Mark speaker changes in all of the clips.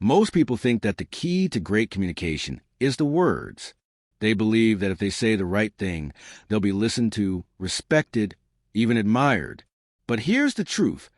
Speaker 1: Most people think that the key to great communication is the words. They believe that if they say the right thing, they'll be listened to, respected, even admired. But here's the truth.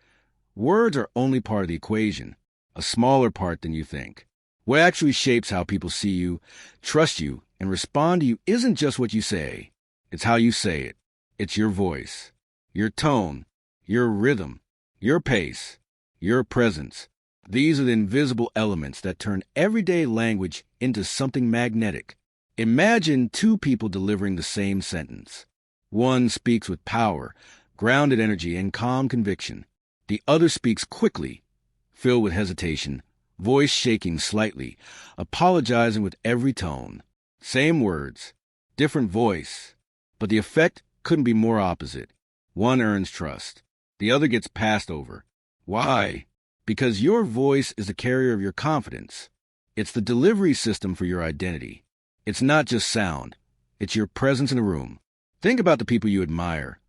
Speaker 1: Words are only part of the equation, a smaller part than you think. What actually shapes how people see you, trust you, and respond to you isn't just what you say. It's how you say it. It's your voice, your tone, your rhythm, your pace, your presence. These are the invisible elements that turn everyday language into something magnetic. Imagine two people delivering the same sentence. One speaks with power, grounded energy, and calm conviction. The other speaks quickly, filled with hesitation, voice shaking slightly, apologizing with every tone. Same words, different voice, but the effect couldn't be more opposite. One earns trust. The other gets passed over. Why? Because your voice is the carrier of your confidence. It's the delivery system for your identity. It's not just sound. It's your presence in a room. Think about the people you admire.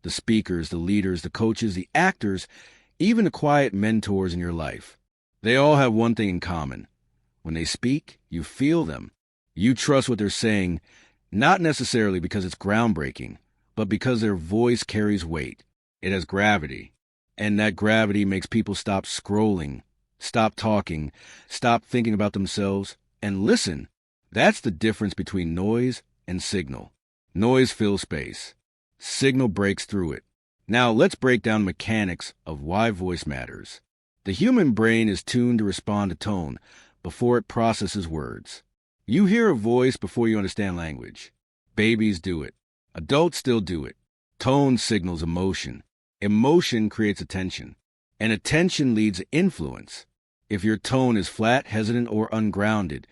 Speaker 1: The speakers, the leaders, the coaches, the actors, even the quiet mentors in your life. They all have one thing in common. When they speak, you feel them. You trust what they're saying, not necessarily because it's groundbreaking, but because their voice carries weight. It has gravity. And that gravity makes people stop scrolling, stop talking, stop thinking about themselves, and listen. That's the difference between noise and signal. Noise fills space. Signal breaks through it. Now let's break down the mechanics of why voice matters. The human brain is tuned to respond to tone before it processes words. You hear a voice before you understand language. Babies do it. Adults still do it. Tone signals emotion. Emotion creates attention. And attention leads to influence. If your tone is flat, hesitant, or ungrounded,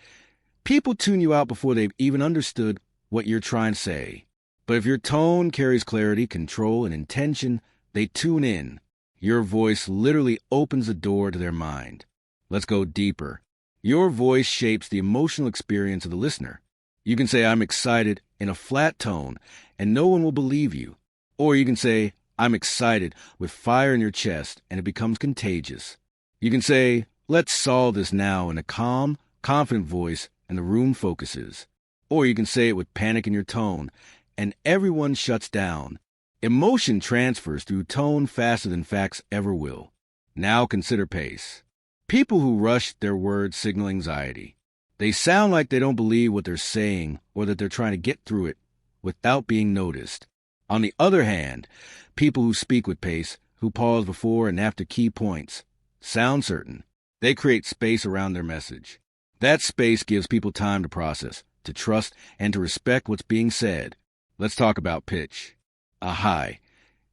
Speaker 1: people tune you out before they've even understood what you're trying to say. But if your tone carries clarity, control, and intention, they tune in. Your voice literally opens the door to their mind. Let's go deeper. Your voice shapes the emotional experience of the listener. You can say, "I'm excited," in a flat tone, and no one will believe you. Or you can say, "I'm excited," with fire in your chest, and it becomes contagious. You can say, "Let's solve this now," in a calm, confident voice, and the room focuses. Or you can say it with panic in your tone, and everyone shuts down. Emotion transfers through tone faster than facts ever will. Now consider pace. People who rush their words signal anxiety. They sound like they don't believe what they're saying or that they're trying to get through it without being noticed. On the other hand, people who speak with pace, who pause before and after key points, sound certain. They create space around their message. That space gives people time to process, to trust, and to respect what's being said. Let's talk about pitch. A high,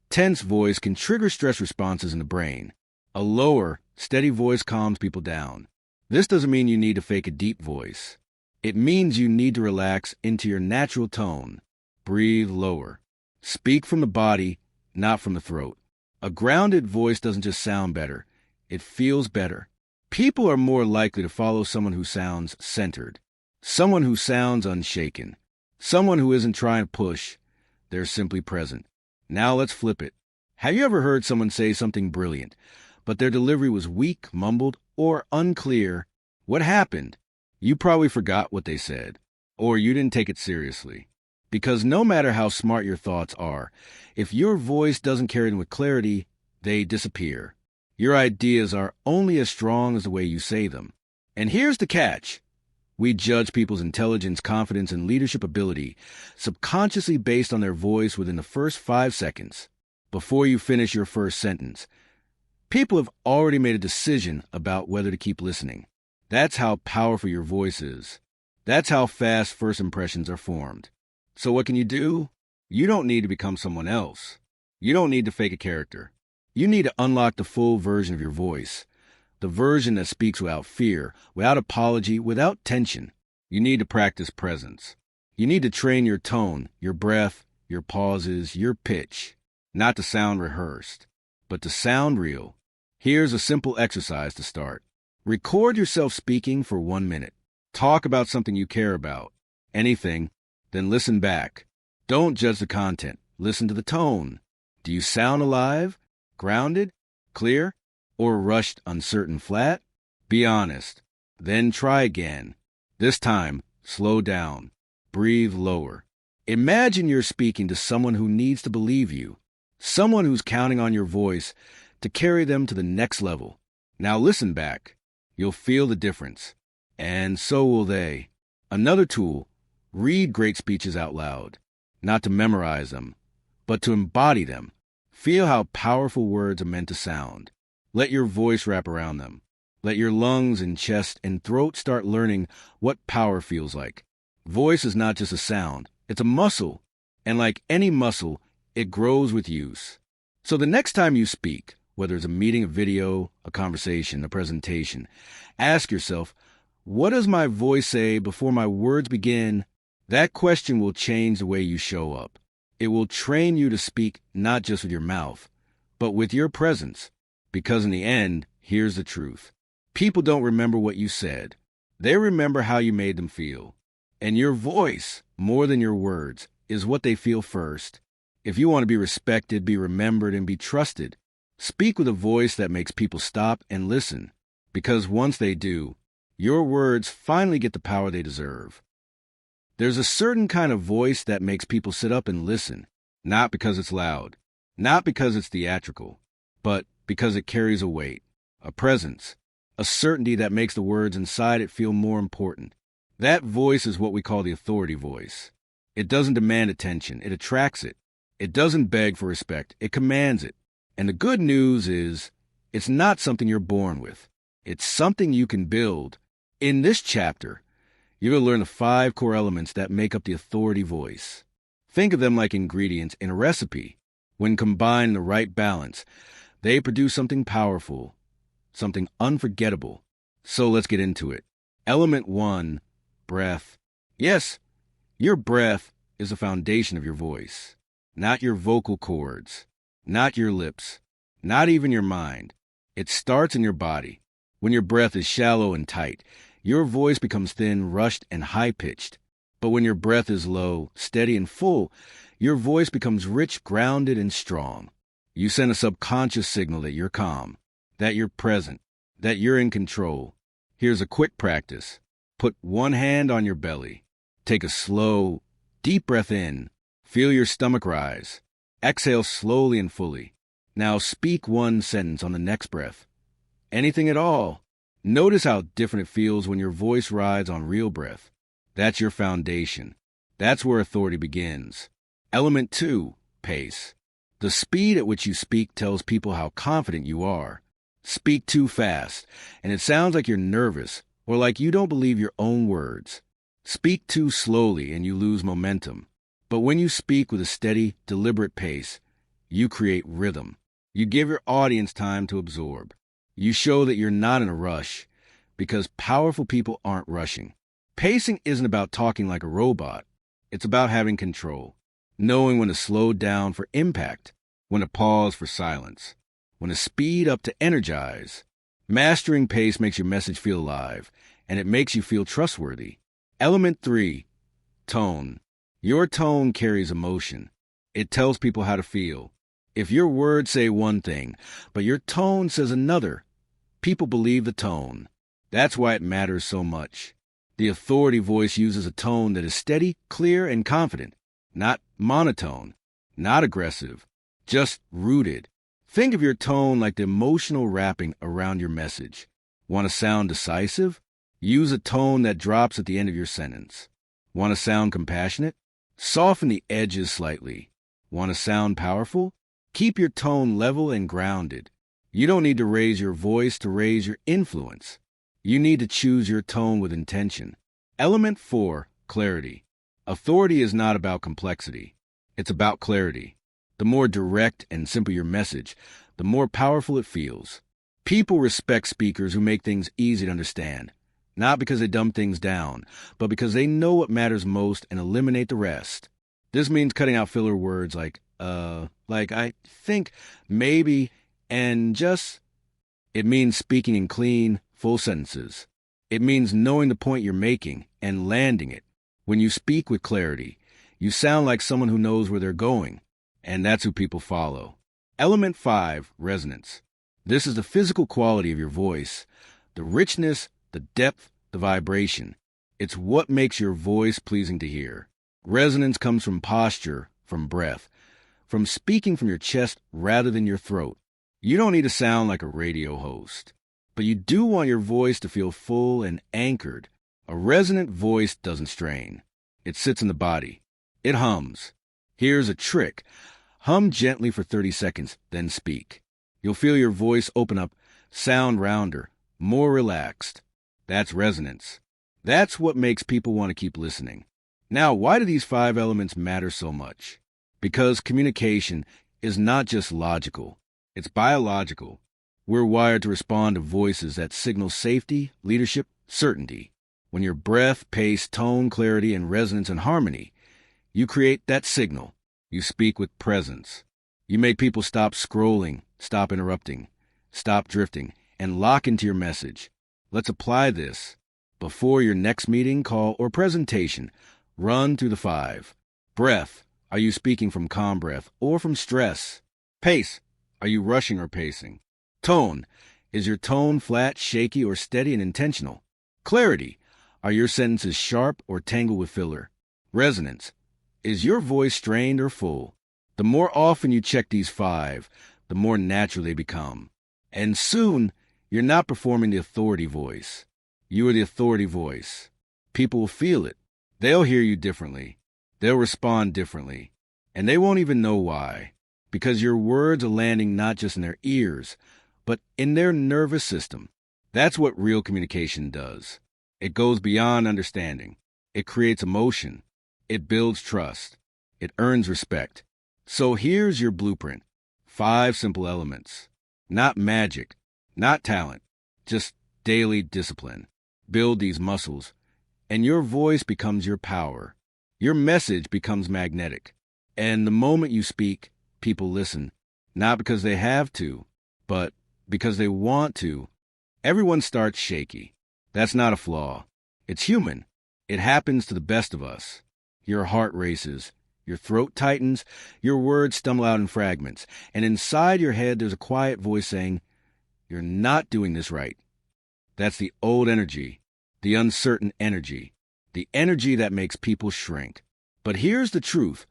Speaker 1: tense voice can trigger stress responses in the brain. A lower, steady voice calms people down. This doesn't mean you need to fake a deep voice. It means you need to relax into your natural tone. Breathe lower. Speak from the body, not from the throat. A grounded voice doesn't just sound better. It feels better. People are more likely to follow someone who sounds centered. Someone who sounds unshaken. Someone who isn't trying to push. They're simply present. Now let's flip it. Have you ever heard someone say something brilliant, but their delivery was weak, mumbled, or unclear? What happened? You probably forgot what they said, or you didn't take it seriously. Because no matter how smart your thoughts are, if your voice doesn't carry them with clarity, they disappear. Your ideas are only as strong as the way you say them. And here's the catch. We judge people's intelligence, confidence, and leadership ability subconsciously based on their voice within the first 5 seconds, before you finish your first sentence. People have already made a decision about whether to keep listening. That's how powerful your voice is. That's how fast first impressions are formed. So what can you do? You don't need to become someone else. You don't need to fake a character. You need to unlock the full version of your voice. The version that speaks without fear, without apology, without tension. You need to practice presence. You need to train your tone, your breath, your pauses, your pitch. Not to sound rehearsed, but to sound real. Here's a simple exercise to start. Record yourself speaking for 1 minute. Talk about something you care about. Anything. Then listen back. Don't judge the content. Listen to the tone. Do you sound alive? Grounded? Clear? Or rushed, uncertain, flat? Be honest. Then try again. This time, slow down. Breathe lower. Imagine you're speaking to someone who needs to believe you, someone who's counting on your voice to carry them to the next level. Now listen back. You'll feel the difference. And so will they. Another tool, read great speeches out loud. Not to memorize them, but to embody them. Feel how powerful words are meant to sound. Let your voice wrap around them. Let your lungs and chest and throat start learning what power feels like. Voice is not just a sound, it's a muscle. And like any muscle, it grows with use. So the next time you speak, whether it's a meeting, a video, a conversation, a presentation, ask yourself, what does my voice say before my words begin? That question will change the way you show up. It will train you to speak not just with your mouth, but with your presence. Because in the end, here's the truth. People don't remember what you said. They remember how you made them feel. And your voice, more than your words, is what they feel first. If you want to be respected, be remembered, and be trusted, speak with a voice that makes people stop and listen. Because once they do, your words finally get the power they deserve. There's a certain kind of voice that makes people sit up and listen, not because it's loud, not because it's theatrical, but because it carries a weight, a presence, a certainty that makes the words inside it feel more important. That voice is what we call the authority voice. It doesn't demand attention, it attracts it. It doesn't beg for respect, it commands it. And the good news is, it's not something you're born with. It's something you can build. In this chapter, you're going to learn the 5 core elements that make up the authority voice. Think of them like ingredients in a recipe. When combined in the right balance, they produce something powerful, something unforgettable. So let's get into it. Element 1, breath. Yes, your breath is the foundation of your voice, not your vocal cords, not your lips, not even your mind. It starts in your body. When your breath is shallow and tight, your voice becomes thin, rushed, and high-pitched. But when your breath is low, steady, and full, your voice becomes rich, grounded, and strong. You send a subconscious signal that you're calm, that you're present, that you're in control. Here's a quick practice. Put one hand on your belly. Take a slow, deep breath in. Feel your stomach rise. Exhale slowly and fully. Now speak one sentence on the next breath. Anything at all. Notice how different it feels when your voice rides on real breath. That's your foundation. That's where authority begins. Element 2, pace. The speed at which you speak tells people how confident you are. Speak too fast, and it sounds like you're nervous or like you don't believe your own words. Speak too slowly and you lose momentum. But when you speak with a steady, deliberate pace, you create rhythm. You give your audience time to absorb. You show that you're not in a rush, because powerful people aren't rushing. Pacing isn't about talking like a robot. It's about having control, knowing when to slow down for impact, when to pause for silence, when to speed up to energize. Mastering pace makes your message feel alive, and it makes you feel trustworthy. Element 3, tone. Your tone carries emotion. It tells people how to feel. If your words say one thing, but your tone says another, people believe the tone. That's why it matters so much. The authority voice uses a tone that is steady, clear, and confident, not monotone, not aggressive, just rooted. Think of your tone like the emotional wrapping around your message. Want to sound decisive? Use a tone that drops at the end of your sentence. Want to sound compassionate? Soften the edges slightly. Want to sound powerful? Keep your tone level and grounded. You don't need to raise your voice to raise your influence. You need to choose your tone with intention. Element 4, clarity. Authority is not about complexity. It's about clarity. The more direct and simple your message, the more powerful it feels. People respect speakers who make things easy to understand, not because they dumb things down, but because they know what matters most and eliminate the rest. This means cutting out filler words like I think, maybe, and just. It means speaking in clean, full sentences. It means knowing the point you're making and landing it. When you speak with clarity, you sound like someone who knows where they're going, and that's who people follow. Element 5, resonance. This is the physical quality of your voice, the richness, the depth, the vibration. It's what makes your voice pleasing to hear. Resonance comes from posture, from breath, from speaking from your chest rather than your throat. You don't need to sound like a radio host, but you do want your voice to feel full and anchored. A resonant voice doesn't strain. It sits in the body. It hums. Here's a trick. Hum gently for 30 seconds, then speak. You'll feel your voice open up, sound rounder, more relaxed. That's resonance. That's what makes people want to keep listening. Now, why do these 5 elements matter so much? Because communication is not just logical. It's biological. We're wired to respond to voices that signal safety, leadership, certainty. When your breath, pace, tone, clarity, and resonance and harmony, you create that signal. You speak with presence. You make people stop scrolling, stop interrupting, stop drifting, and lock into your message. Let's apply this. Before your next meeting, call, or presentation, run through the 5. Breath. Are you speaking from calm breath or from stress? Pace. Are you rushing or pacing? Tone. Is your tone flat, shaky, or steady and intentional? Clarity. Are your sentences sharp or tangled with filler? Resonance. Is your voice strained or full? The more often you check these 5, the more natural they become. And soon, you're not performing the authority voice. You are the authority voice. People will feel it. They'll hear you differently. They'll respond differently. And they won't even know why. Because your words are landing not just in their ears, but in their nervous system. That's what real communication does. It goes beyond understanding. It creates emotion. It builds trust. It earns respect. So here's your blueprint. 5 simple elements. Not magic, not talent, just daily discipline. Build these muscles, and your voice becomes your power. Your message becomes magnetic. And the moment you speak, people listen, not because they have to, but because they want to. Everyone starts shaky. That's not a flaw. It's human. It happens to the best of us. Your heart races, your throat tightens, your words stumble out in fragments, and inside your head there's a quiet voice saying, "You're not doing this right." That's the old energy, the uncertain energy, the energy that makes people shrink. But here's the truth.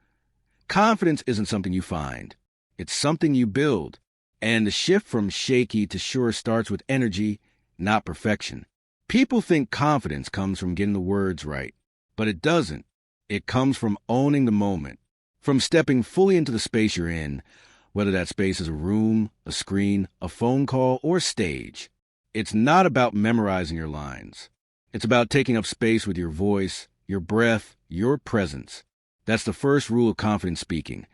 Speaker 1: Confidence isn't something you find. It's something you build. And the shift from shaky to sure starts with energy, not perfection. People think confidence comes from getting the words right, but it doesn't. It comes from owning the moment, from stepping fully into the space you're in, whether that space is a room, a screen, a phone call, or stage. It's not about memorizing your lines. It's about taking up space with your voice, your breath, your presence. That's the first rule of confident speaking.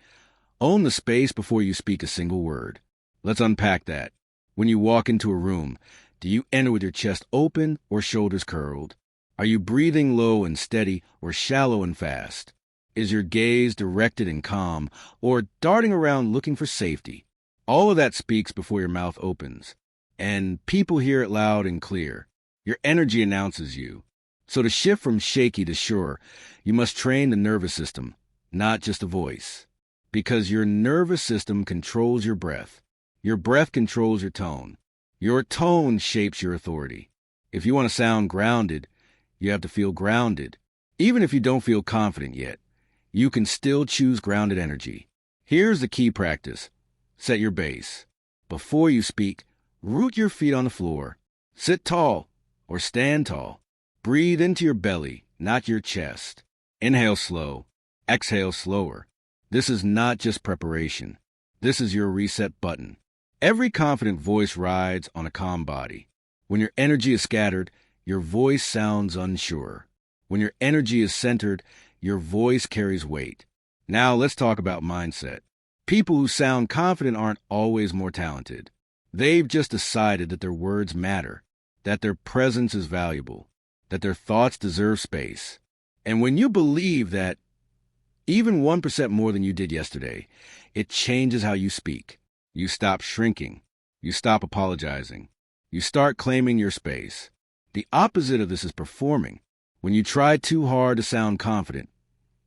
Speaker 1: Own the space before you speak a single word. Let's unpack that. When you walk into a room, do you enter with your chest open or shoulders curled? Are you breathing low and steady or shallow and fast? Is your gaze directed and calm or darting around looking for safety? All of that speaks before your mouth opens. And people hear it loud and clear. Your energy announces you. So to shift from shaky to sure, you must train the nervous system, not just the voice. Because your nervous system controls your breath. Your breath controls your tone. Your tone shapes your authority. If you want to sound grounded, you have to feel grounded. Even if you don't feel confident yet, you can still choose grounded energy. Here's the key practice. Set your base. Before you speak, root your feet on the floor. Sit tall or stand tall. Breathe into your belly, not your chest. Inhale slow. Exhale slower. This is not just preparation. This is your reset button. Every confident voice rides on a calm body. When your energy is scattered, your voice sounds unsure. When your energy is centered, your voice carries weight. Now let's talk about mindset. People who sound confident aren't always more talented. They've just decided that their words matter, that their presence is valuable, that their thoughts deserve space. And when you believe that even 1% more than you did yesterday, it changes how you speak. You stop shrinking. You stop apologizing. You start claiming your space. The opposite of this is performing. When you try too hard to sound confident,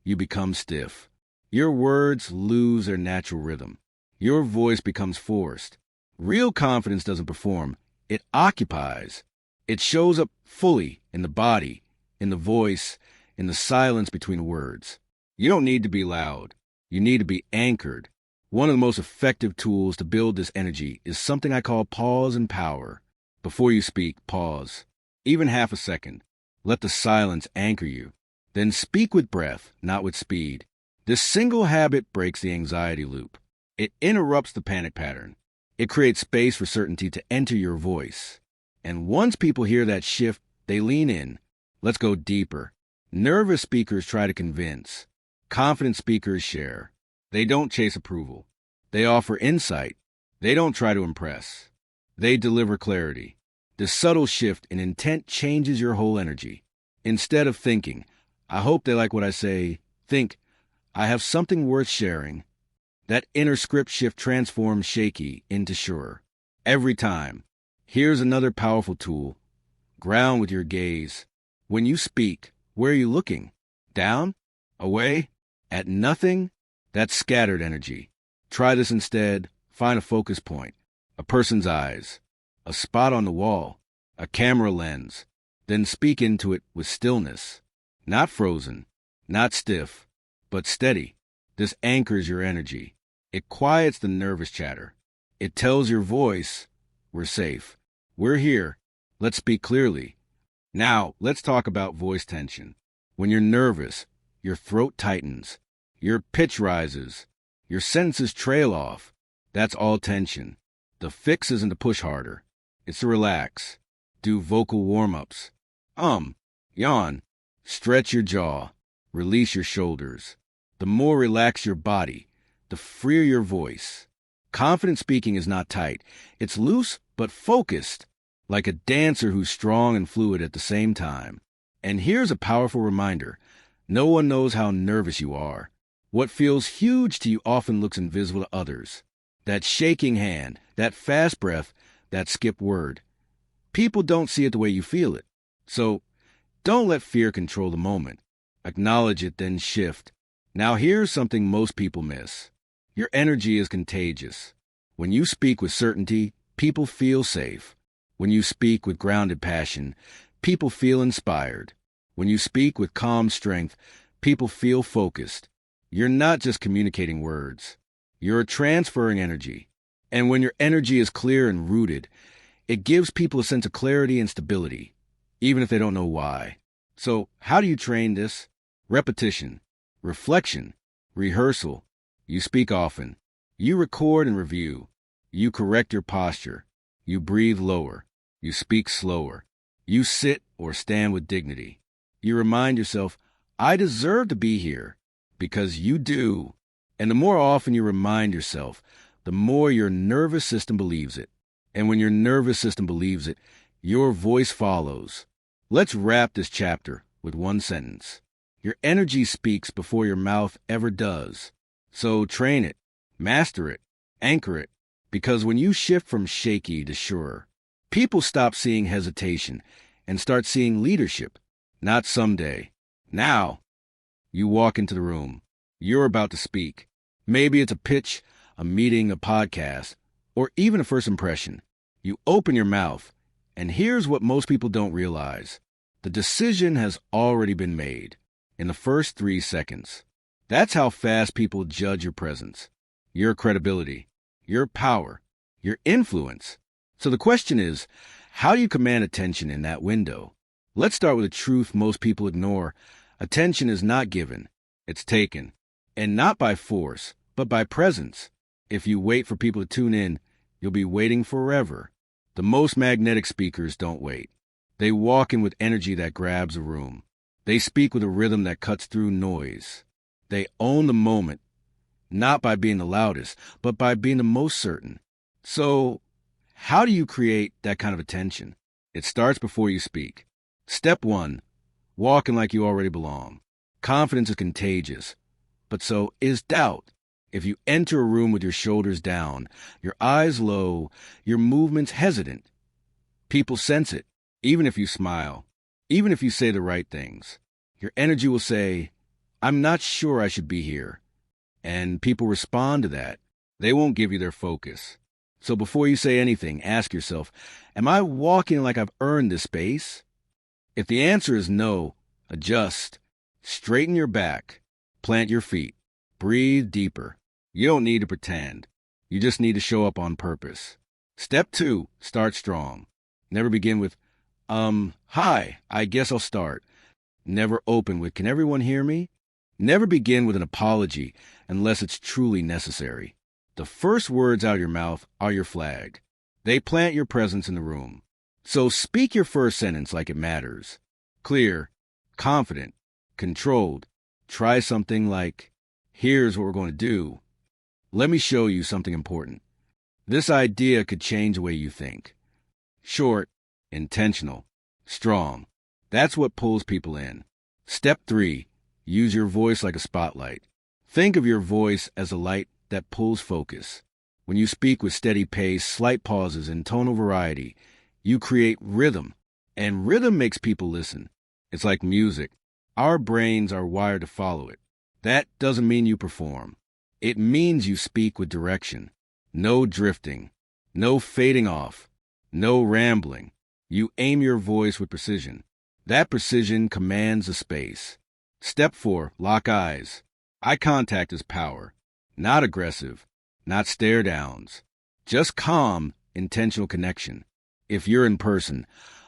Speaker 1: you become stiff. Your words lose their natural rhythm. Your voice becomes forced. Real confidence doesn't perform. It occupies. It shows up fully in the body, in the voice, in the silence between words. You don't need to be loud. You need to be anchored. One of the most effective tools to build this energy is something I call pause and power. Before you speak, pause. Even half a second. Let the silence anchor you. Then speak with breath, not with speed. This single habit breaks the anxiety loop. It interrupts the panic pattern. It creates space for certainty to enter your voice. And once people hear that shift, they lean in. Let's go deeper. Nervous speakers try to convince. Confident speakers share. They don't chase approval. They offer insight. They don't try to impress. They deliver clarity. This subtle shift in intent changes your whole energy. Instead of thinking, I hope they like what I say, think, I have something worth sharing. That inner script shift transforms shaky into sure. Every time. Here's another powerful tool. Ground with your gaze. When you speak, where are you looking? Down? Away? At nothing? That's scattered energy. Try this instead. Find a focus point. A person's eyes. A spot on the wall. A camera lens. Then speak into it with stillness. Not frozen. Not stiff. But steady. This anchors your energy. It quiets the nervous chatter. It tells your voice, we're safe. We're here. Let's speak clearly. Now, let's talk about voice tension. When you're nervous, your throat tightens. Your pitch rises. Your sentences trail off. That's all tension. The fix isn't to push harder. It's to relax. Do vocal warm-ups. Yawn. Stretch your jaw. Release your shoulders. The more relaxed your body, the freer your voice. Confident speaking is not tight. It's loose but focused, like a dancer who's strong and fluid at the same time. And here's a powerful reminder. No one knows how nervous you are. What feels huge to you often looks invisible to others. That shaking hand, that fast breath, that skipped word. People don't see it the way you feel it. So don't let fear control the moment. Acknowledge it, then shift. Now here's something most people miss. Your energy is contagious. When you speak with certainty, people feel safe. When you speak with grounded passion, people feel inspired. When you speak with calm strength, people feel focused. You're not just communicating words. You're transferring energy. And when your energy is clear and rooted, it gives people a sense of clarity and stability, even if they don't know why. So how do you train this? Repetition, reflection, rehearsal. You speak often. You record and review. You correct your posture. You breathe lower. You speak slower. You sit or stand with dignity. You remind yourself, I deserve to be here, because you do. And the more often you remind yourself, the more your nervous system believes it. And when your nervous system believes it, your voice follows. Let's wrap this chapter with one sentence. Your energy speaks before your mouth ever does. So train it, master it, anchor it, because when you shift from shaky to sure, people stop seeing hesitation and start seeing leadership. Not someday. Now. You walk into the room. You're about to speak. Maybe it's a pitch, a meeting, a podcast, or even a first impression. You open your mouth, and here's what most people don't realize. The decision has already been made in the first 3 seconds. That's how fast people judge your presence, your credibility, your power, your influence. So the question is, how do you command attention in that window? Let's start with a truth most people ignore. Attention is not given, it's taken. And not by force, but by presence. If you wait for people to tune in, you'll be waiting forever. The most magnetic speakers don't wait. They walk in with energy that grabs a room. They speak with a rhythm that cuts through noise. They own the moment, not by being the loudest, but by being the most certain. So, how do you create that kind of attention? It starts before you speak. Step 1, walking like you already belong. Confidence is contagious, but so is doubt. If you enter a room with your shoulders down, your eyes low, your movements hesitant, people sense it, even if you smile, even if you say the right things. Your energy will say, I'm not sure I should be here. And people respond to that. They won't give you their focus. So before you say anything, ask yourself, am I walking like I've earned this space? If the answer is no, adjust. Straighten your back. Plant your feet. Breathe deeper. You don't need to pretend. You just need to show up on purpose. Step 2, start strong. Never begin with, hi, I guess I'll start. Never open with, can everyone hear me? Never begin with an apology unless it's truly necessary. The first words out of your mouth are your flag. They plant your presence in the room. So speak your first sentence like it matters. Clear, confident, controlled. Try something like, here's what we're going to do. Let me show you something important. This idea could change the way you think. Short, intentional, strong. That's what pulls people in. Step 3, use your voice like a spotlight. Think of your voice as a light that pulls focus. When you speak with steady pace, slight pauses, and tonal variety, you create rhythm, and rhythm makes people listen. It's like music. Our brains are wired to follow it. That doesn't mean you perform. It means you speak with direction. No drifting, no fading off, no rambling. You aim your voice with precision. That precision commands the space. Step 4, lock eyes. Eye contact is power. Not aggressive, not stare downs. Just calm, intentional connection. If you're in person,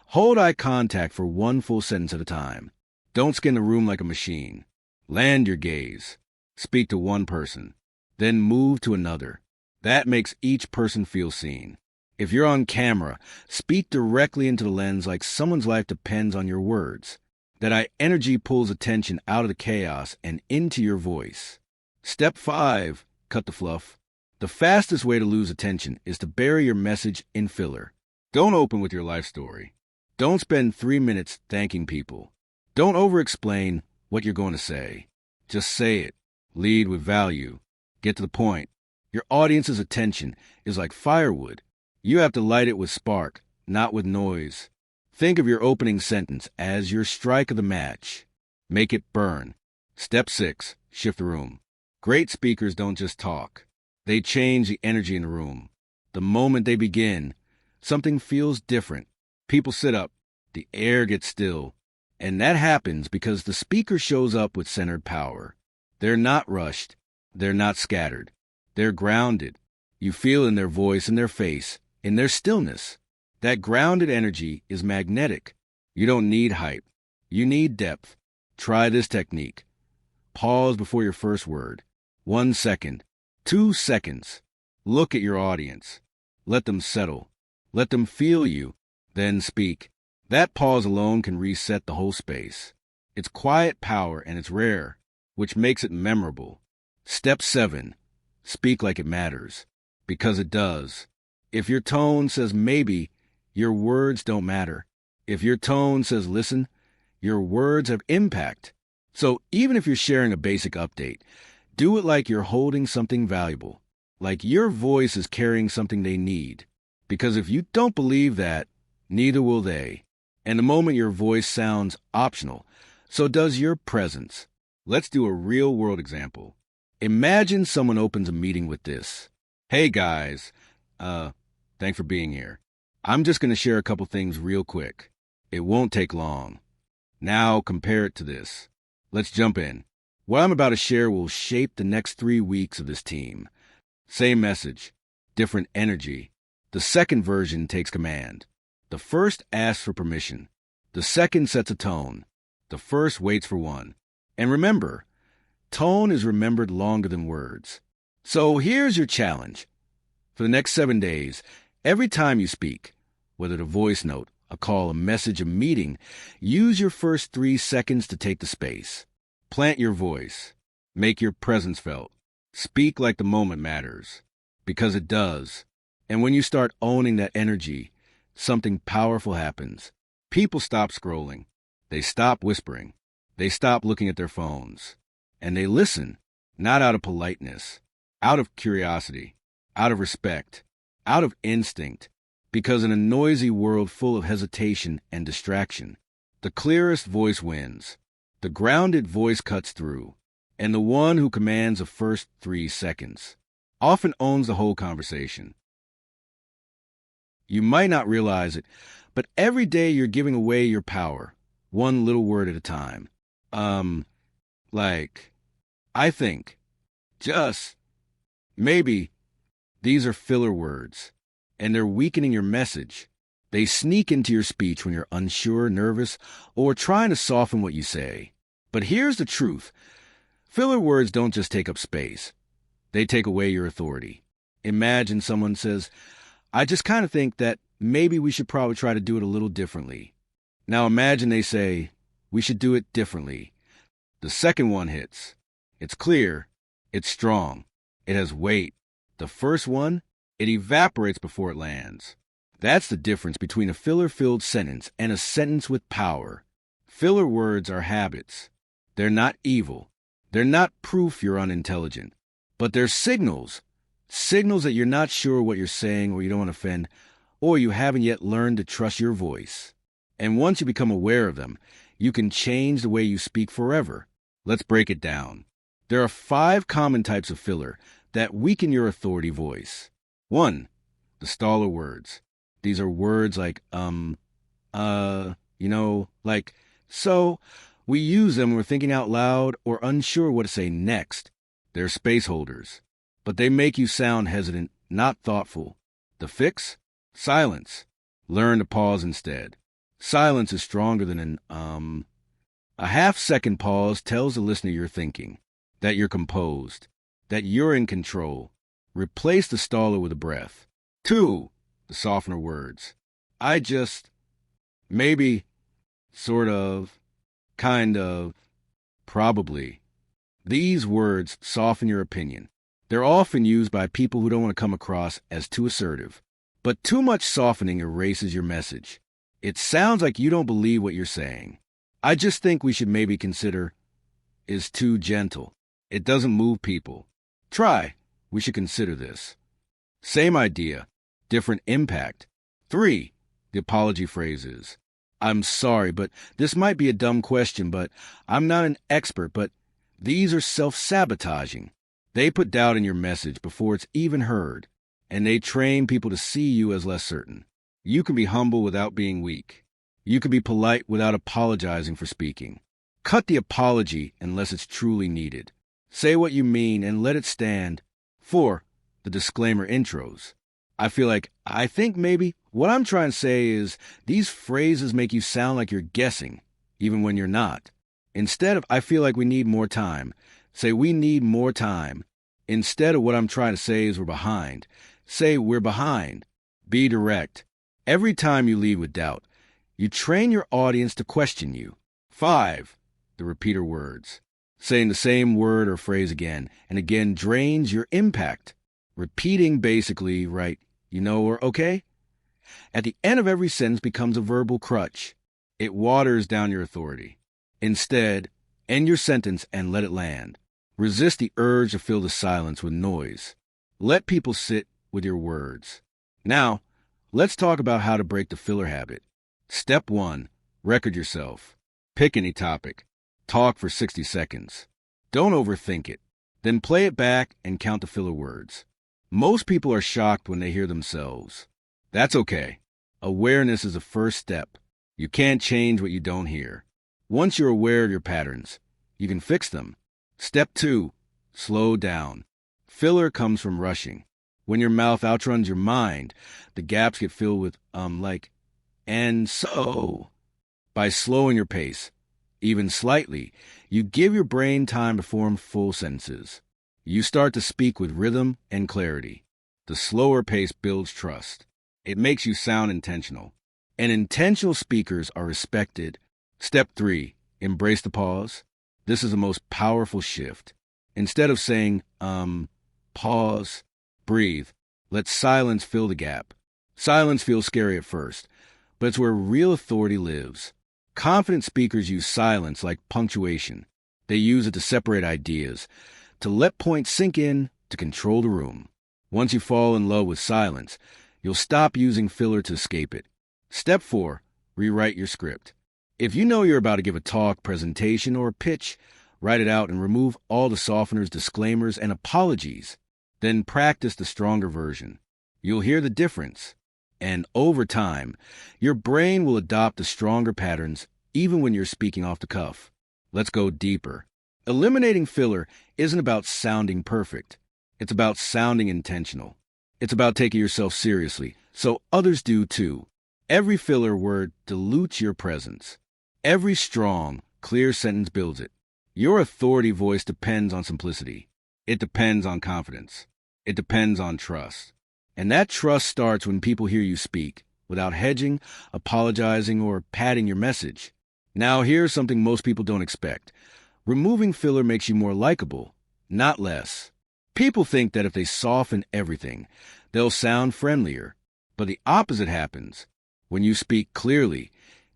Speaker 1: hold eye contact for one full sentence at a time. Don't scan the room like a machine. Land your gaze. Speak to one person, then move to another. That makes each person feel seen. If you're on camera, speak directly into the lens like someone's life depends on your words. That eye energy pulls attention out of the chaos and into your voice. Step 5, cut the fluff. The fastest way to lose attention is to bury your message in filler. Don't open with your life story. Don't spend 3 minutes thanking people. Don't over-explain what you're going to say. Just say it. Lead with value. Get to the point. Your audience's attention is like firewood. You have to light it with spark, not with noise. Think of your opening sentence as your strike of the match. Make it burn. Step 6, shift the room. Great speakers don't just talk. They change the energy in the room. The moment they begin, something feels different. People sit up. The air gets still. And that happens because the speaker shows up with centered power. They're not rushed. They're not scattered. They're grounded. You feel in their voice, in their face, in their stillness. That grounded energy is magnetic. You don't need hype. You need depth. Try this technique. Pause before your first word. 1 second. 2 seconds. Look at your audience. Let them settle. Let them feel you. Then speak. That pause alone can reset the whole space. It's quiet power and it's rare, which makes it memorable. Step 7. Speak like it matters. Because it does. If your tone says maybe, your words don't matter. If your tone says listen, your words have impact. So even if you're sharing a basic update, do it like you're holding something valuable, like your voice is carrying something they need. Because if you don't believe that, neither will they. And the moment your voice sounds optional, so does your presence. Let's do a real-world example. Imagine someone opens a meeting with this. Hey guys, thanks for being here. I'm just going to share a couple things real quick. It won't take long. Now compare it to this. Let's jump in. What I'm about to share will shape the next 3 weeks of this team. Same message, different energy. The second version takes command. The first asks for permission. The second sets a tone. The first waits for one. And remember, tone is remembered longer than words. So here's your challenge. For the next 7 days, every time you speak, whether a voice note, a call, a message, a meeting, use your first 3 seconds to take the space. Plant your voice. Make your presence felt. Speak like the moment matters. Because it does. And when you start owning that energy, something powerful happens. People stop scrolling. They stop whispering. They stop looking at their phones. And they listen, not out of politeness, out of curiosity, out of respect, out of instinct. Because in a noisy world full of hesitation and distraction, the clearest voice wins. The grounded voice cuts through, and the one who commands the first 3 seconds often owns the whole conversation. You might not realize it, but every day you're giving away your power, one little word at a time. Like, I think, just, maybe, these are filler words, and they're weakening your message. They sneak into your speech when you're unsure, nervous, or trying to soften what you say. But here's the truth. Filler words don't just take up space. They take away your authority. Imagine someone says, I just kind of think that maybe we should probably try to do it a little differently. Now imagine they say, we should do it differently. The second one hits. It's clear. It's strong. It has weight. The first one, it evaporates before it lands. That's the difference between a filler-filled sentence and a sentence with power. Filler words are habits. They're not evil. They're not proof you're unintelligent. But they're signals. Signals that you're not sure what you're saying, or you don't want to offend, or you haven't yet learned to trust your voice. And once you become aware of them, you can change the way you speak forever. Let's break it down. There are 5 common types of filler that weaken your authority voice. 1. The staller words. These are words like, like, so. We use them when we're thinking out loud or unsure what to say next. They're space holders, but they make you sound hesitant, not thoughtful. The fix? Silence. Learn to pause instead. Silence is stronger than an A half-second pause tells the listener you're thinking, that you're composed, that you're in control. Replace the staller with a breath. 2. The softener words. I just, maybe, sort of, kind of, probably. These words soften your opinion. They're often used by people who don't want to come across as too assertive. But too much softening erases your message. It sounds like you don't believe what you're saying. I just think we should maybe consider is too gentle. It doesn't move people. Try. We should consider this. Same idea, different impact. 3. The apology phrases. I'm sorry, but this might be a dumb question, but I'm not an expert, but these are self-sabotaging. They put doubt in your message before it's even heard, and they train people to see you as less certain. You can be humble without being weak. You can be polite without apologizing for speaking. Cut the apology unless it's truly needed. Say what you mean and let it stand. 4. The disclaimer intros. I think maybe what I'm trying to say is these phrases make you sound like you're guessing, even when you're not. Instead of I feel like we need more time, say we need more time. Instead of what I'm trying to say is we're behind, say we're behind. Be direct. Every time you lead with doubt, you train your audience to question you. 5. The repeater words. Saying the same word or phrase again and again drains your impact. Repeating basically, right, or okay? At the end of every sentence becomes a verbal crutch. It waters down your authority. Instead, end your sentence and let it land. Resist the urge to fill the silence with noise. Let people sit with your words. Now, let's talk about how to break the filler habit. Step 1. Record yourself. Pick any topic. Talk for 60 seconds. Don't overthink it. Then play it back and count the filler words. Most people are shocked when they hear themselves. That's okay. Awareness is the first step. You can't change what you don't hear. Once you're aware of your patterns, you can fix them. Step 2. Slow down. Filler comes from rushing. When your mouth outruns your mind, the gaps get filled with, and so. By slowing your pace, even slightly, you give your brain time to form full sentences. You start to speak with rhythm and clarity. The slower pace builds trust. It makes you sound intentional. And intentional speakers are respected. Step 3. Embrace the pause. This is the most powerful shift. Instead of saying, pause, breathe. Let silence fill the gap. Silence feels scary at first, but it's where real authority lives. Confident speakers use silence like punctuation. They use it to separate ideas, to let points sink in, to control the room. Once you fall in love with silence, you'll stop using filler to escape it. Step 4. Rewrite your script. If you know you're about to give a talk, presentation, or a pitch, write it out and remove all the softeners, disclaimers, and apologies. Then practice the stronger version. You'll hear the difference. And over time, your brain will adopt the stronger patterns even when you're speaking off the cuff. Let's go deeper. Eliminating filler isn't about sounding perfect. It's about sounding intentional. It's about taking yourself seriously, so others do too. Every filler word dilutes your presence. Every strong, clear sentence builds it. Your authority voice depends on simplicity. It depends on confidence. It depends on trust. And that trust starts when people hear you speak, without hedging, apologizing, or padding your message. Now, here's something most people don't expect. Removing filler makes you more likable, not less. People think that if they soften everything, they'll sound friendlier. But the opposite happens. When you speak clearly,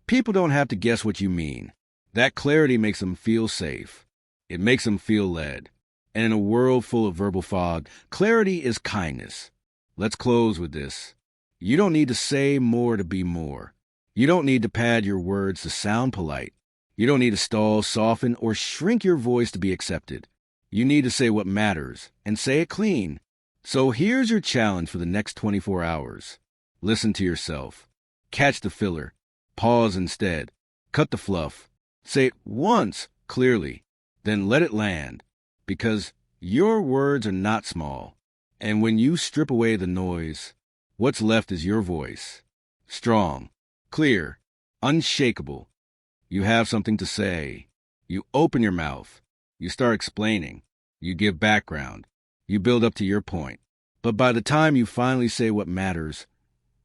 Speaker 1: people don't have to guess what you mean. That clarity makes them feel safe. It makes them feel led. And in a world full of verbal fog, clarity is kindness. Let's close with this. You don't need to say more to be more. You don't need to pad your words to sound polite. You don't need to stall, soften, or shrink your voice to be accepted. You need to say what matters, and say it clean. So here's your challenge for the next 24 hours. Listen to yourself. Catch the filler. Pause instead. Cut the fluff. Say it once, clearly. Then let it land. Because your words are not small. And when you strip away the noise, what's left is your voice. Strong, clear, unshakable. You have something to say. You open your mouth. You start explaining. You give background. You build up to your point. But by the time you finally say what matters,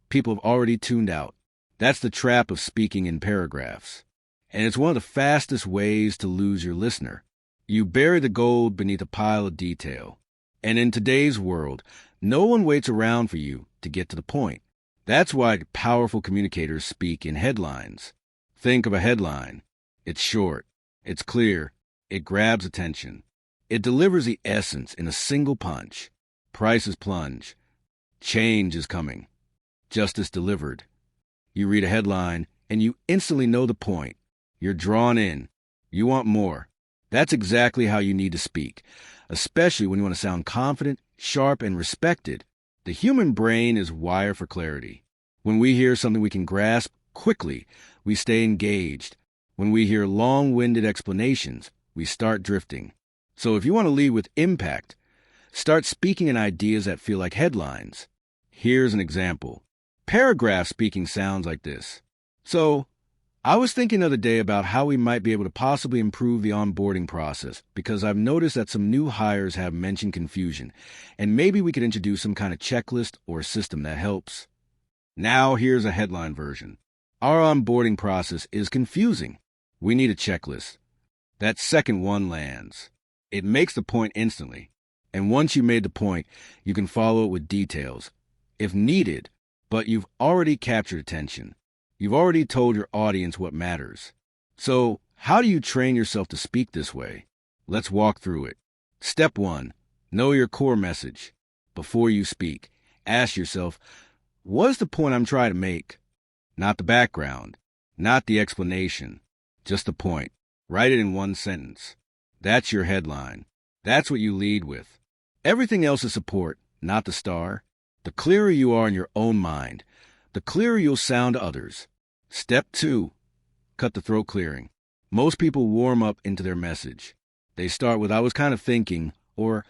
Speaker 1: people have already tuned out. That's the trap of speaking in paragraphs. And it's one of the fastest ways to lose your listener. You bury the gold beneath a pile of detail. And in today's world, no one waits around for you to get to the point. That's why powerful communicators speak in headlines. Think of a headline. It's short. It's clear. It grabs attention. It delivers the essence in a single punch. Prices plunge. Change is coming. Justice delivered. You read a headline, and you instantly know the point. You're drawn in. You want more. That's exactly how you need to speak, especially when you want to sound confident, sharp, and respected. The human brain is wired for clarity. When we hear something we can grasp quickly, we stay engaged. When we hear long-winded explanations, we start drifting. So if you want to lead with impact, start speaking in ideas that feel like headlines. Here's an example. Paragraph speaking sounds like this. So, I was thinking the other day about how we might be able to possibly improve the onboarding process because I've noticed that some new hires have mentioned confusion, and maybe we could introduce some kind of checklist or system that helps. Now here's a headline version. Our onboarding process is confusing. We need a checklist. That second one lands. It makes the point instantly, and once you made the point, you can follow it with details, if needed, but you've already captured attention. You've already told your audience what matters. So, how do you train yourself to speak this way? Let's walk through it. Step 1. Know your core message. Before you speak, ask yourself, what's the point I'm trying to make? Not the background, not the explanation, just the point. Write it in one sentence. That's your headline. That's what you lead with. Everything else is support, not the star. The clearer you are in your own mind, the clearer you'll sound to others. Step 2. Cut the throat clearing. Most people warm up into their message. They start with, I was kind of thinking, or,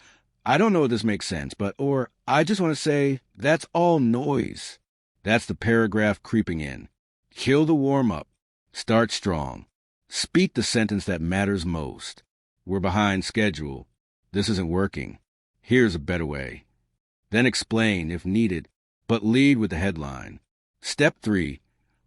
Speaker 1: I don't know if this makes sense, but, or, I just want to say, that's all noise. That's the paragraph creeping in. Kill the warm-up. Start strong. Speak the sentence that matters most. We're behind schedule. This isn't working. Here's a better way. Then explain if needed, but lead with the headline. Step 3.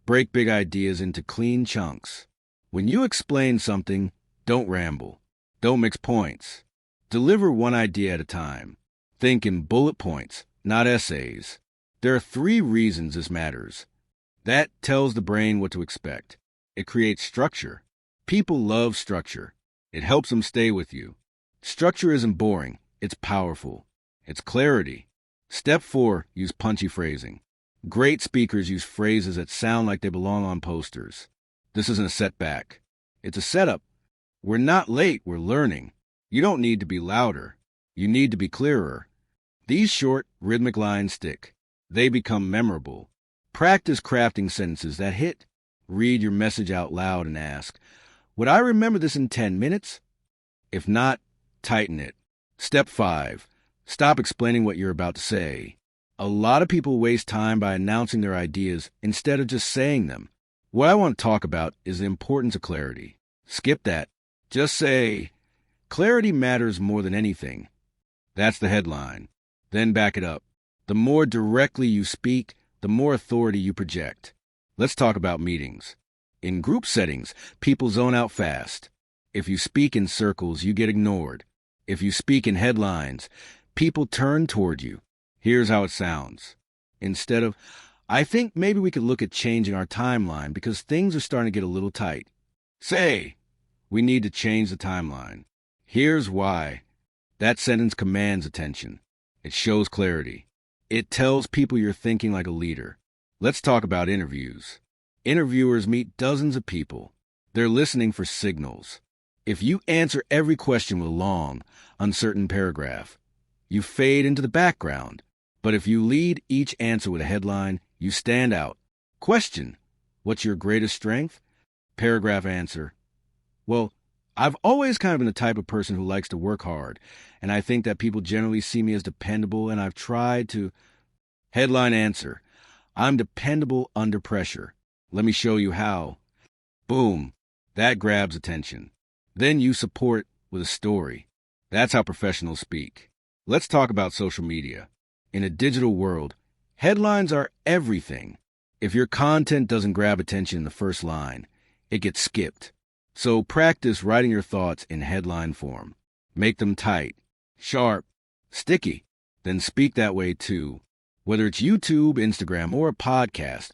Speaker 1: Break big ideas into clean chunks. When you explain something, don't ramble. Don't mix points. Deliver one idea at a time. Think in bullet points, not essays. There are 3 reasons this matters. That tells the brain what to expect. It creates structure. People love structure. It helps them stay with you. Structure isn't boring. It's powerful. It's clarity. Step 4. Use punchy phrasing. Great speakers use phrases that sound like they belong on posters. This isn't a setback. It's a setup. We're not late, we're learning. You don't need to be louder. You need to be clearer. These short, rhythmic lines stick. They become memorable. Practice crafting sentences that hit. Read your message out loud and ask, would I remember this in 10 minutes? If not, tighten it. Step 5. Stop explaining what you're about to say. A lot of people waste time by announcing their ideas instead of just saying them. What I want to talk about is the importance of clarity. Skip that. Just say, clarity matters more than anything. That's the headline. Then back it up. The more directly you speak, the more authority you project. Let's talk about meetings. In group settings, people zone out fast. If you speak in circles, you get ignored. If you speak in headlines, people turn toward you. Here's how it sounds. Instead of, I think maybe we could look at changing our timeline because things are starting to get a little tight. Say, we need to change the timeline. Here's why. That sentence commands attention. It shows clarity. It tells people you're thinking like a leader. Let's talk about interviews. Interviewers meet dozens of people. They're listening for signals. If you answer every question with a long, uncertain paragraph, you fade into the background. But if you lead each answer with a headline, you stand out. Question: what's your greatest strength? Paragraph answer: well, I've always kind of been the type of person who likes to work hard, and I think that people generally see me as dependable, and I've tried to... Headline answer: I'm dependable under pressure. Let me show you how. Boom. That grabs attention. Then you support with a story. That's how professionals speak. Let's talk about social media. In a digital world, headlines are everything. If your content doesn't grab attention in the first line, it gets skipped. So practice writing your thoughts in headline form. Make them tight, sharp, sticky. Then speak that way too. Whether it's YouTube, Instagram, or a podcast,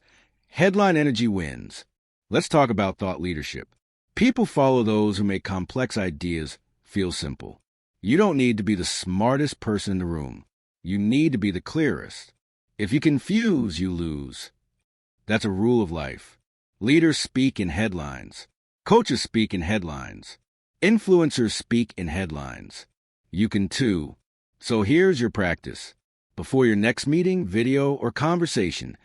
Speaker 1: headline energy wins. Let's talk about thought leadership. People follow those who make complex ideas feel simple. You don't need to be the smartest person in the room. You need to be the clearest. If you confuse, you lose. That's a rule of life. Leaders speak in headlines. Coaches speak in headlines. Influencers speak in headlines. You can too. So here's your practice. Before your next meeting, video, or conversation,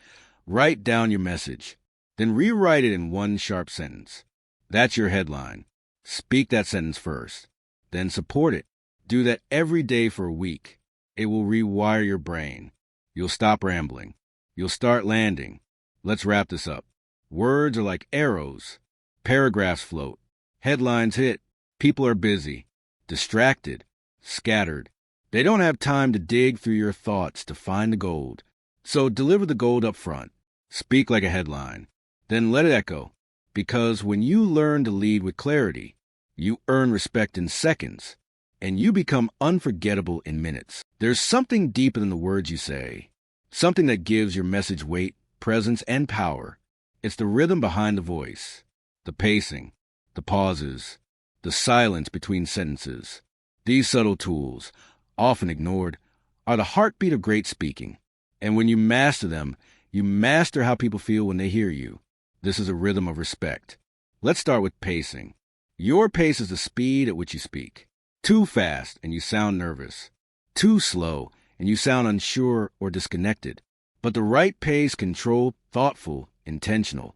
Speaker 1: write down your message. Then rewrite it in one sharp sentence. That's your headline. Speak that sentence first. Then support it. Do that every day for a week. It will rewire your brain. You'll stop rambling. You'll start landing. Let's wrap this up. Words are like arrows. Paragraphs float. Headlines hit. People are busy, distracted, scattered. They don't have time to dig through your thoughts to find the gold. So deliver the gold up front. Speak like a headline. Then let it echo. Because when you learn to lead with clarity, you earn respect in seconds, and you become unforgettable in minutes. There's something deeper than the words you say. Something that gives your message weight, presence, and power. It's the rhythm behind the voice. The pacing, the pauses, the silence between sentences. These subtle tools, often ignored, are the heartbeat of great speaking. And when you master them, you master how people feel when they hear you. This is a rhythm of respect. Let's start with pacing. Your pace is the speed at which you speak. Too fast and you sound nervous. Too slow and you sound unsure or disconnected. But the right pace, controlled, thoughtful, intentional,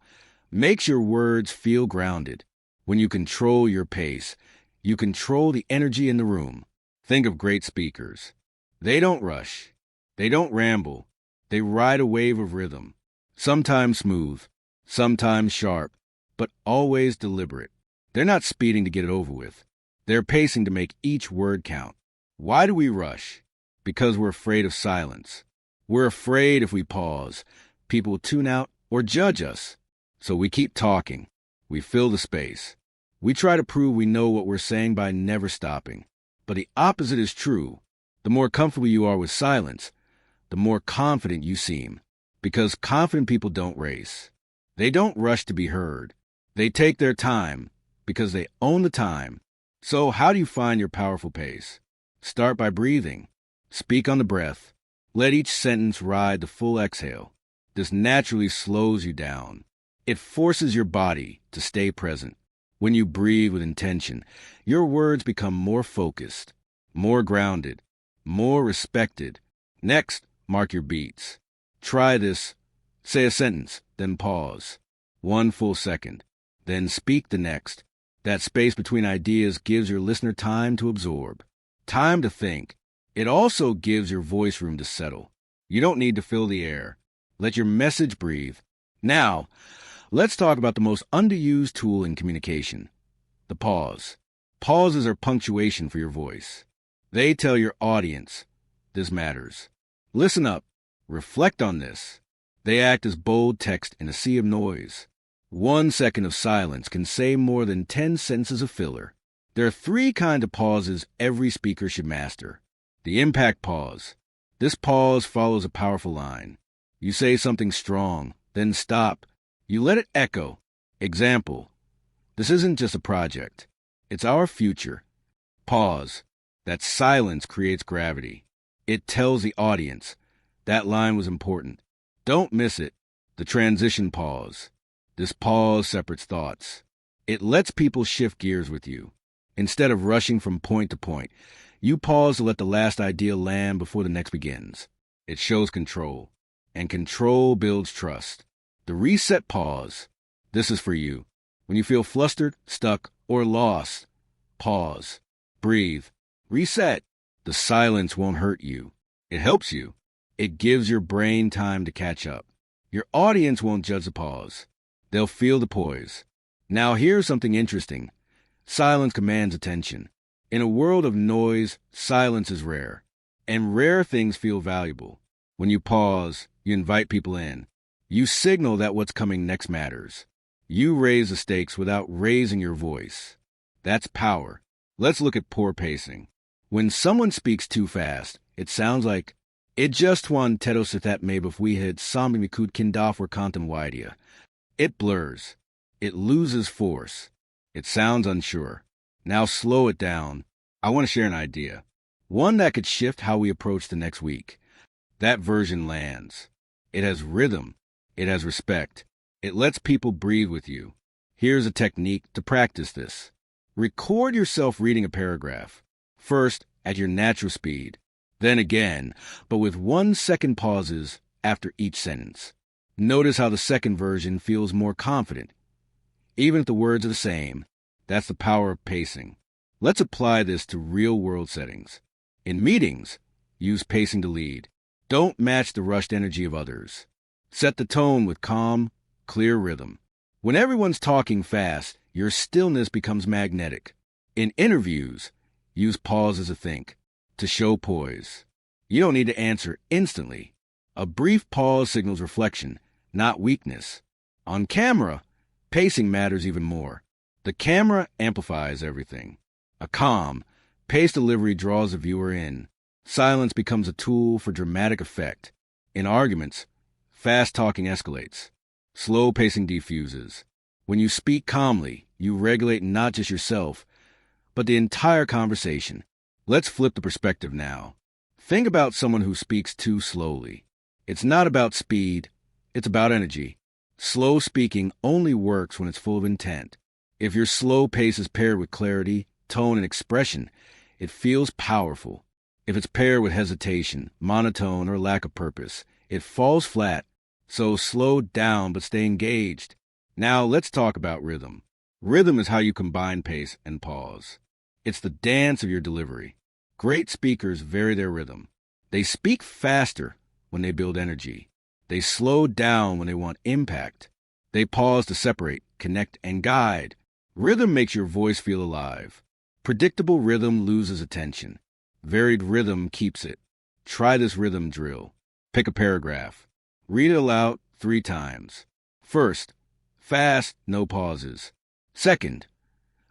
Speaker 1: makes your words feel grounded. When you control your pace, you control the energy in the room. Think of great speakers. They don't rush. They don't ramble. They ride a wave of rhythm. Sometimes smooth, sometimes sharp, but always deliberate. They're not speeding to get it over with. They're pacing to make each word count. Why do we rush? Because we're afraid of silence. We're afraid if we pause, people will tune out or judge us. So we keep talking. We fill the space. We try to prove we know what we're saying by never stopping. But the opposite is true. The more comfortable you are with silence, the more confident you seem. Because confident people don't race. They don't rush to be heard. They take their time because they own the time. So how do you find your powerful pace? Start by breathing. Speak on the breath. Let each sentence ride the full exhale. This naturally slows you down. It forces your body to stay present. When you breathe with intention, your words become more focused, more grounded, more respected. Next, mark your beats. Try this. Say a sentence, then pause. 1 full second. Then speak the next. That space between ideas gives your listener time to absorb, time to think. It also gives your voice room to settle. You don't need to fill the air. Let your message breathe. Now, let's talk about the most underused tool in communication, the pause. Pauses are punctuation for your voice. They tell your audience, this matters. Listen up. Reflect on this. They act as bold text in a sea of noise. 1 second of silence can say more than 10 sentences of filler. There are 3 kinds of pauses every speaker should master. The impact pause. This pause follows a powerful line. You say something strong, then stop. You let it echo. Example. This isn't just a project. It's our future. Pause. That silence creates gravity. It tells the audience that line was important. Don't miss it. The transition pause. This pause separates thoughts. It lets people shift gears with you. Instead of rushing from point to point, you pause to let the last idea land before the next begins. It shows control, and control builds trust. The reset pause. This is for you. When you feel flustered, stuck, or lost, pause. Breathe. Reset. The silence won't hurt you. It helps you. It gives your brain time to catch up. Your audience won't judge the pause. They'll feel the poise. Now here's something interesting. Silence commands attention. In a world of noise, silence is rare. And rare things feel valuable. When you pause, you invite people in. You signal that what's coming next matters. You raise the stakes without raising your voice. That's power. Let's look at poor pacing. When someone speaks too fast, it sounds like, "It just one teto sitat mabuf we had sami mikud kindaf or kantam widia." It blurs. It loses force. It sounds unsure. Now slow it down. I want to share an idea. One that could shift how we approach the next week. That version lands. It has rhythm. It has respect. It lets people breathe with you. Here's a technique to practice this. Record yourself reading a paragraph. First, at your natural speed. Then again, but with 1 second pauses after each sentence. Notice how the second version feels more confident. Even if the words are the same, that's the power of pacing. Let's apply this to real-world settings. In meetings, use pacing to lead. Don't match the rushed energy of others. Set the tone with calm, clear rhythm. When everyone's talking fast, your stillness becomes magnetic. In interviews, use pauses to think, to show poise. You don't need to answer instantly. A brief pause signals reflection, not weakness. On camera, pacing matters even more. The camera amplifies everything. A calm, paced delivery draws the viewer in. Silence becomes a tool for dramatic effect. In arguments, fast talking escalates. Slow pacing diffuses. When you speak calmly, you regulate not just yourself, but the entire conversation. Let's flip the perspective now. Think about someone who speaks too slowly. It's not about speed, it's about energy. Slow speaking only works when it's full of intent. If your slow pace is paired with clarity, tone, and expression, it feels powerful. If it's paired with hesitation, monotone, or lack of purpose, it falls flat. So slow down but stay engaged. Now let's talk about rhythm. Rhythm is how you combine pace and pause. It's the dance of your delivery. Great speakers vary their rhythm. They speak faster when they build energy. They slow down when they want impact. They pause to separate, connect, and guide. Rhythm makes your voice feel alive. Predictable rhythm loses attention. Varied rhythm keeps it. Try this rhythm drill. Pick a paragraph. Read it aloud 3 times. First, fast, no pauses. Second,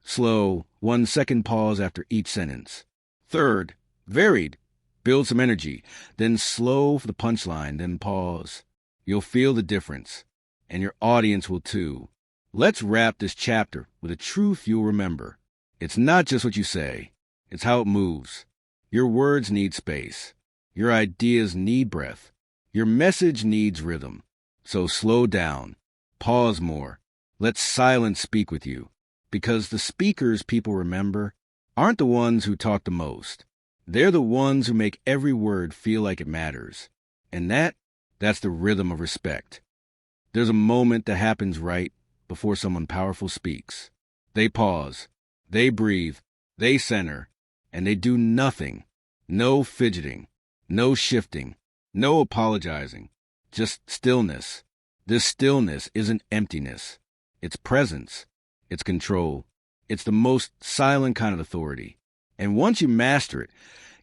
Speaker 1: slow, 1 second pause after each sentence. Third, varied, build some energy. Then slow for the punchline, then pause. You'll feel the difference, and your audience will too. Let's wrap this chapter with a truth you'll remember. It's not just what you say, it's how it moves. Your words need space. Your ideas need breath. Your message needs rhythm. So slow down. Pause more. Let silence speak with you. Because the speakers people remember aren't the ones who talk the most. They're the ones who make every word feel like it matters. And that's the rhythm of respect. There's a moment that happens right before someone powerful speaks. They pause, they breathe, they center, and they do nothing. No fidgeting, no shifting, no apologizing, just stillness. This stillness isn't emptiness. It's presence. It's control. It's the most silent kind of authority. And once you master it,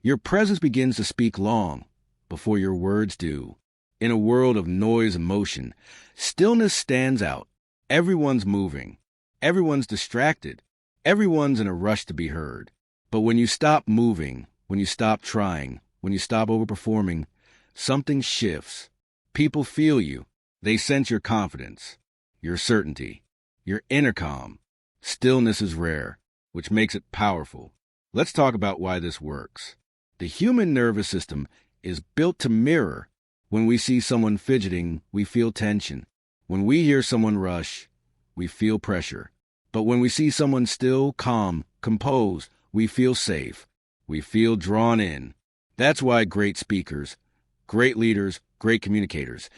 Speaker 1: your presence begins to speak long before your words do. In a world of noise and motion, stillness stands out. Everyone's moving. Everyone's distracted. Everyone's in a rush to be heard. But when you stop moving, when you stop trying, when you stop overperforming, something shifts. People feel you. They sense your confidence, your certainty, your inner calm. Stillness is rare, which makes it powerful. Let's talk about why this works. The human nervous system is built to mirror. When we see someone fidgeting, we feel tension. When we hear someone rush, we feel pressure. But when we see someone still, calm, composed, we feel safe. We feel drawn in. That's why great speakers, great leaders, great communicators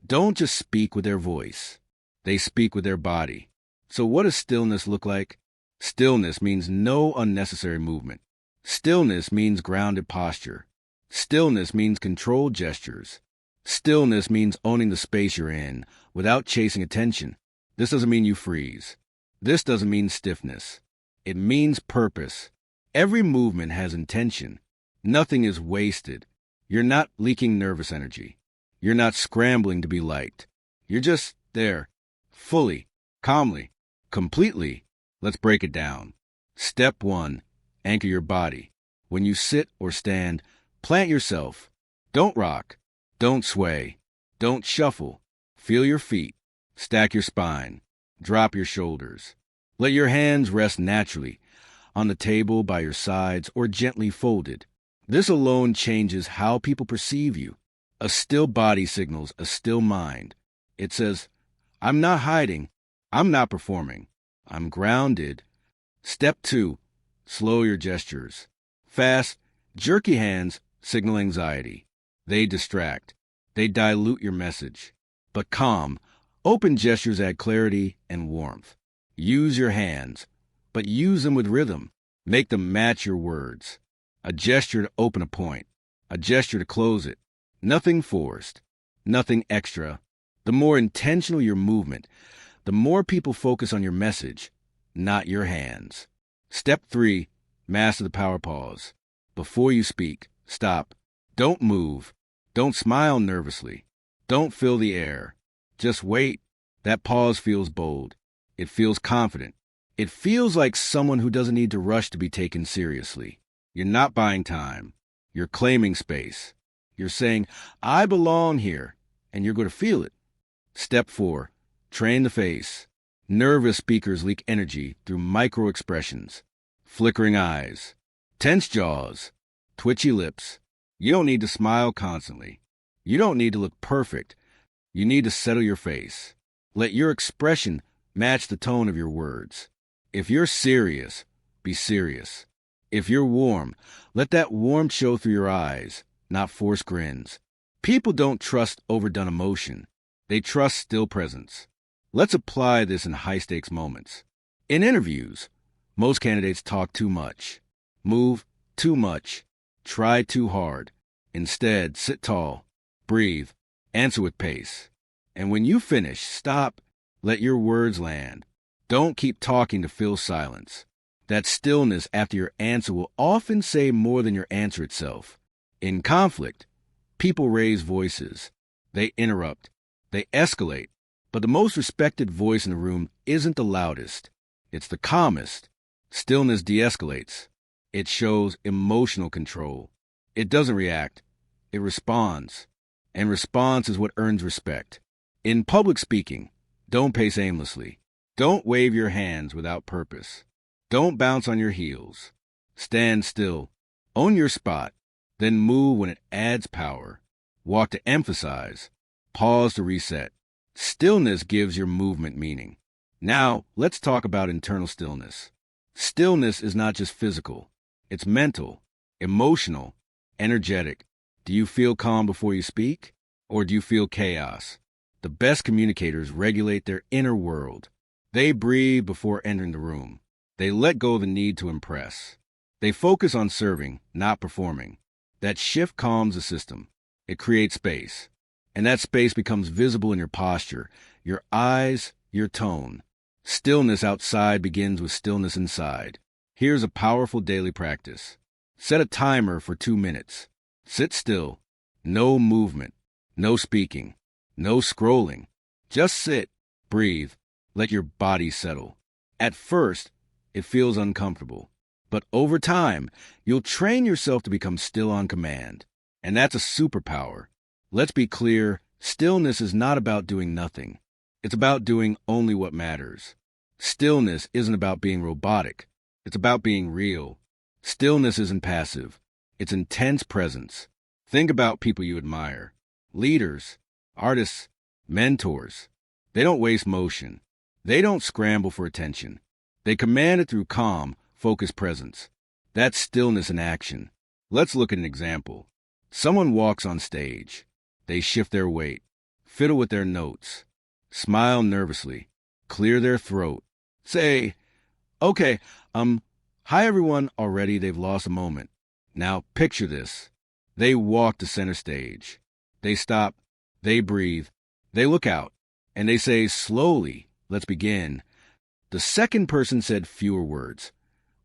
Speaker 1: don't just speak with their voice. They speak with their body. So what does stillness look like? Stillness means no unnecessary movement. Stillness means grounded posture. Stillness means controlled gestures. Stillness means owning the space you're in without chasing attention. This doesn't mean you freeze. This doesn't mean stiffness. It means purpose. Every movement has intention. Nothing is wasted. You're not leaking nervous energy. You're not scrambling to be liked. You're just there, fully, calmly, completely. Let's break it down. Step 1, anchor your body. When you sit or stand, plant yourself. Don't rock. Don't sway. Don't shuffle. Feel your feet. Stack your spine. Drop your shoulders. Let your hands rest naturally on the table by your sides or gently folded. This alone changes how people perceive you. A still body signals a still mind. It says, I'm not hiding. I'm not performing. I'm grounded. Step 2, slow your gestures. Fast, jerky hands signal anxiety. They distract. They dilute your message. But calm, open gestures add clarity and warmth. Use your hands, but use them with rhythm. Make them match your words. A gesture to open a point. A gesture to close it. Nothing forced. Nothing extra. The more intentional your movement, the more people focus on your message, not your hands. Step 3, master the power pause. Before you speak, stop. Don't move. Don't smile nervously. Don't fill the air. Just wait. That pause feels bold. It feels confident. It feels like someone who doesn't need to rush to be taken seriously. You're not buying time. You're claiming space. You're saying, I belong here, and you're going to feel it. Step 4, train the face. Nervous speakers leak energy through micro-expressions, flickering eyes, tense jaws, twitchy lips. You don't need to smile constantly. You don't need to look perfect. You need to settle your face. Let your expression match the tone of your words. If you're serious, be serious. If you're warm, let that warmth show through your eyes, not forced grins. People don't trust overdone emotion. They trust still presence. Let's apply this in high-stakes moments. In interviews, most candidates talk too much, move too much, try too hard. Instead, sit tall, breathe, answer with pace. And when you finish, stop, let your words land. Don't keep talking to fill silence. That stillness after your answer will often say more than your answer itself. In conflict, people raise voices. They interrupt. They escalate. But the most respected voice in the room isn't the loudest. It's the calmest. Stillness de-escalates. It shows emotional control. It doesn't react. It responds. And response is what earns respect. In public speaking, don't pace aimlessly. Don't wave your hands without purpose. Don't bounce on your heels. Stand still. Own your spot. Then move when it adds power. Walk to emphasize. Pause to reset. Stillness gives your movement meaning. Now, let's talk about internal stillness. Stillness is not just physical. It's mental, emotional, energetic. Do you feel calm before you speak? Or do you feel chaos? The best communicators regulate their inner world. They breathe before entering the room. They let go of the need to impress. They focus on serving, not performing. That shift calms the system. It creates space. And that space becomes visible in your posture, your eyes, your tone. Stillness outside begins with stillness inside. Here's a powerful daily practice. Set a timer for 2 minutes. Sit still. No movement. No speaking. No scrolling. Just sit, breathe, let your body settle. At first, it feels uncomfortable. But over time, you'll train yourself to become still on command. And that's a superpower. Let's be clear, stillness is not about doing nothing. It's about doing only what matters. Stillness isn't about being robotic. It's about being real. Stillness isn't passive. It's intense presence. Think about people you admire. Leaders, artists, mentors. They don't waste motion. They don't scramble for attention. They command it through calm, focused presence. That's stillness in action. Let's look at an example. Someone walks on stage. They shift their weight, fiddle with their notes, smile nervously, clear their throat, say, okay, hi everyone, already they've lost a moment. Now picture this. They walk to center stage. They stop, they breathe, they look out, and they say slowly, let's begin. The second person said fewer words,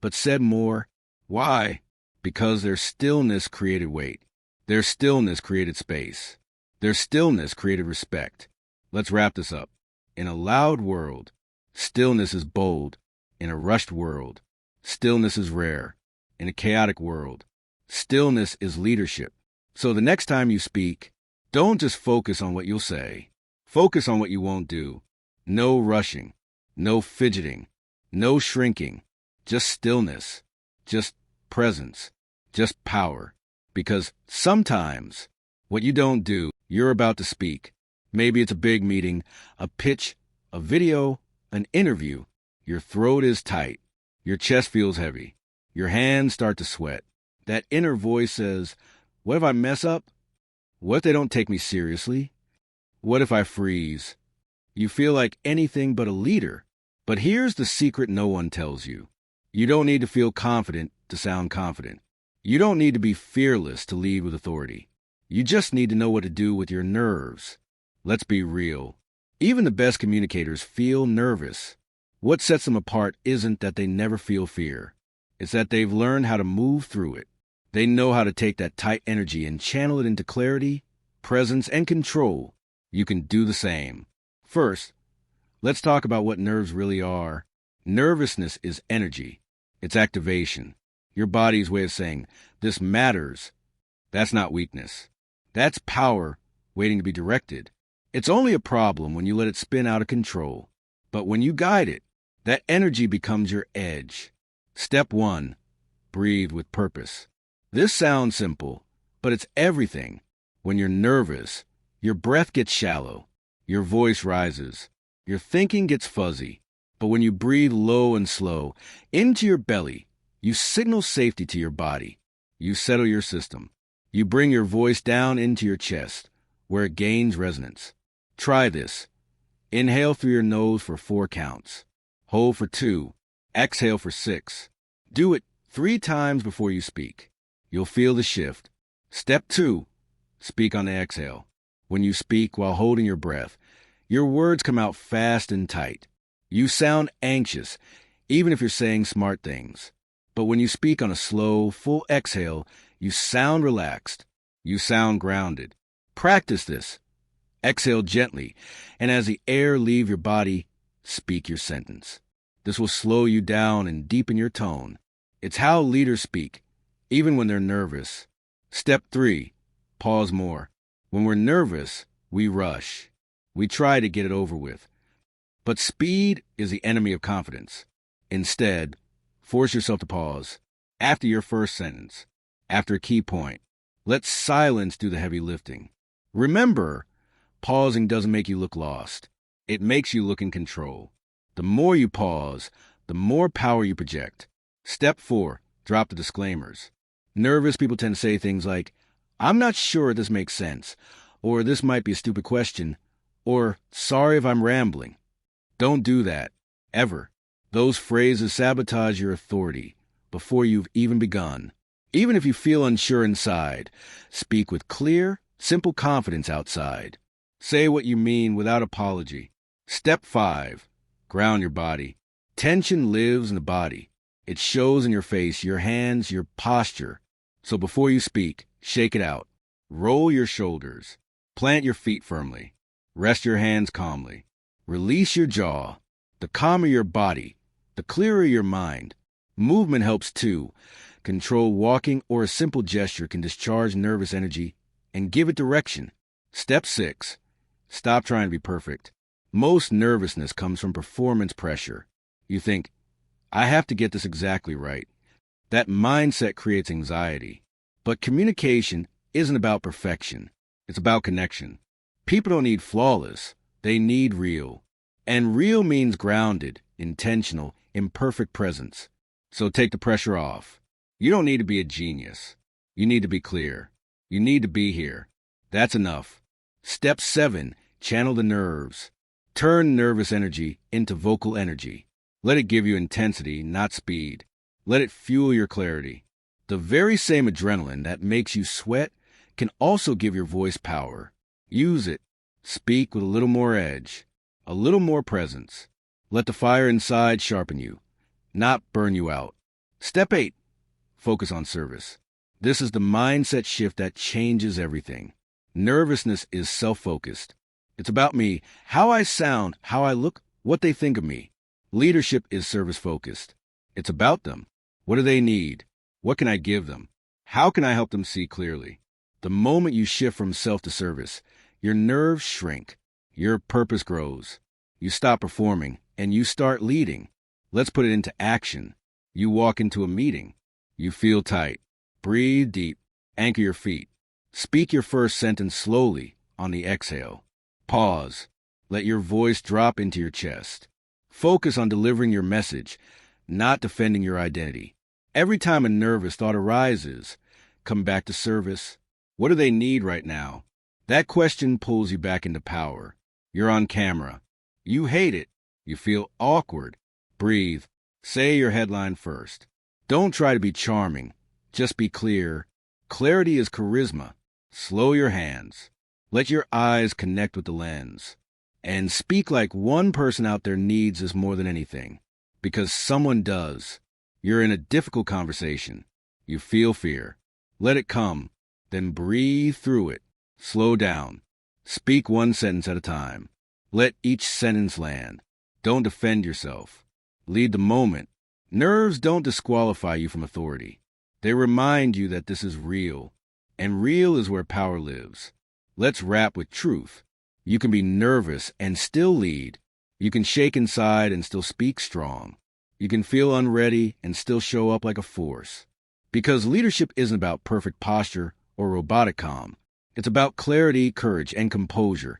Speaker 1: but said more. Why? Because their stillness created weight. Their stillness created space. Their stillness created respect. Let's wrap this up. In a loud world, stillness is bold. In a rushed world, stillness is rare. In a chaotic world, stillness is leadership. So the next time you speak, don't just focus on what you'll say. Focus on what you won't do. No rushing, no fidgeting, no shrinking, just stillness, just presence, just power. Because sometimes what you don't do, you're about to speak. Maybe it's a big meeting, a pitch, a video, an interview. Your throat is tight. Your chest feels heavy. Your hands start to sweat. That inner voice says, what if I mess up? What if they don't take me seriously? What if I freeze? You feel like anything but a leader. But here's the secret no one tells you. You don't need to feel confident to sound confident. You don't need to be fearless to lead with authority. You just need to know what to do with your nerves. Let's be real. Even the best communicators feel nervous. What sets them apart isn't that they never feel fear. It's that they've learned how to move through it. They know how to take that tight energy and channel it into clarity, presence, and control. You can do the same. First, let's talk about what nerves really are. Nervousness is energy. It's activation. Your body's way of saying, this matters. That's not weakness. That's power waiting to be directed. It's only a problem when you let it spin out of control. But when you guide it, that energy becomes your edge. Step 1, breathe with purpose. This sounds simple, but it's everything. When you're nervous, your breath gets shallow, your voice rises, your thinking gets fuzzy. But when you breathe low and slow into your belly, you signal safety to your body. You settle your system. You bring your voice down into your chest, where it gains resonance. Try this. Inhale through your nose for 4 counts. Hold for 2. Exhale for 6. Do it 3 times before you speak. You'll feel the shift. Step 2. Speak on the exhale. When you speak while holding your breath, your words come out fast and tight. You sound anxious, even if you're saying smart things. But when you speak on a slow, full exhale, you sound relaxed. You sound grounded. Practice this. Exhale gently, and as the air leaves your body, speak your sentence. This will slow you down and deepen your tone. It's how leaders speak, even when they're nervous. Step 3, pause more. When we're nervous, we rush. We try to get it over with. But speed is the enemy of confidence. Instead, force yourself to pause. After your first sentence, after a key point, let silence do the heavy lifting. Remember, pausing doesn't make you look lost. It makes you look in control. The more you pause, the more power you project. Step 4, drop the disclaimers. Nervous people tend to say things like, I'm not sure this makes sense, or this might be a stupid question, or sorry if I'm rambling. Don't do that, ever. Those phrases sabotage your authority before you've even begun. Even if you feel unsure inside, speak with clear, simple confidence outside. Say what you mean without apology. Step 5. Ground your body. Tension lives in the body. It shows in your face, your hands, your posture. So before you speak, shake it out. Roll your shoulders. Plant your feet firmly. Rest your hands calmly. Release your jaw. The calmer your body, the clearer your mind. Movement helps too. Control walking or a simple gesture can discharge nervous energy and give it direction. Step 6. Stop trying to be perfect. Most nervousness comes from performance pressure. You think, I have to get this exactly right. That mindset creates anxiety. But communication isn't about perfection. It's about connection. People don't need flawless. They need real. And real means grounded, intentional, imperfect presence. So take the pressure off. You don't need to be a genius. You need to be clear. You need to be here. That's enough. Step 7. Channel the nerves. Turn nervous energy into vocal energy. Let it give you intensity, not speed. Let it fuel your clarity. The very same adrenaline that makes you sweat can also give your voice power. Use it. Speak with a little more edge, a little more presence. Let the fire inside sharpen you, not burn you out. Step 8. Focus on service. This is the mindset shift that changes everything. Nervousness is self-focused. It's about me, how I sound, how I look, what they think of me. Leadership is service-focused. It's about them. What do they need? What can I give them? How can I help them see clearly? The moment you shift from self to service, your nerves shrink. Your purpose grows. You stop performing, and you start leading. Let's put it into action. You walk into a meeting. You feel tight. Breathe deep. Anchor your feet. Speak your first sentence slowly on the exhale. Pause. Let your voice drop into your chest. Focus on delivering your message, not defending your identity. Every time a nervous thought arises, come back to service. What do they need right now? That question pulls you back into power. You're on camera. You hate it. You feel awkward. Breathe. Say your headline first. Don't try to be charming. Just be clear. Clarity is charisma. Slow your hands. Let your eyes connect with the lens. And speak like one person out there needs this more than anything. Because someone does. You're in a difficult conversation. You feel fear. Let it come. Then breathe through it. Slow down. Speak one sentence at a time. Let each sentence land. Don't defend yourself. Lead the moment. Nerves don't disqualify you from authority. They remind you that this is real. And real is where power lives. Let's wrap with truth. You can be nervous and still lead. You can shake inside and still speak strong. You can feel unready and still show up like a force. Because leadership isn't about perfect posture or robotic calm. It's about clarity, courage, and composure,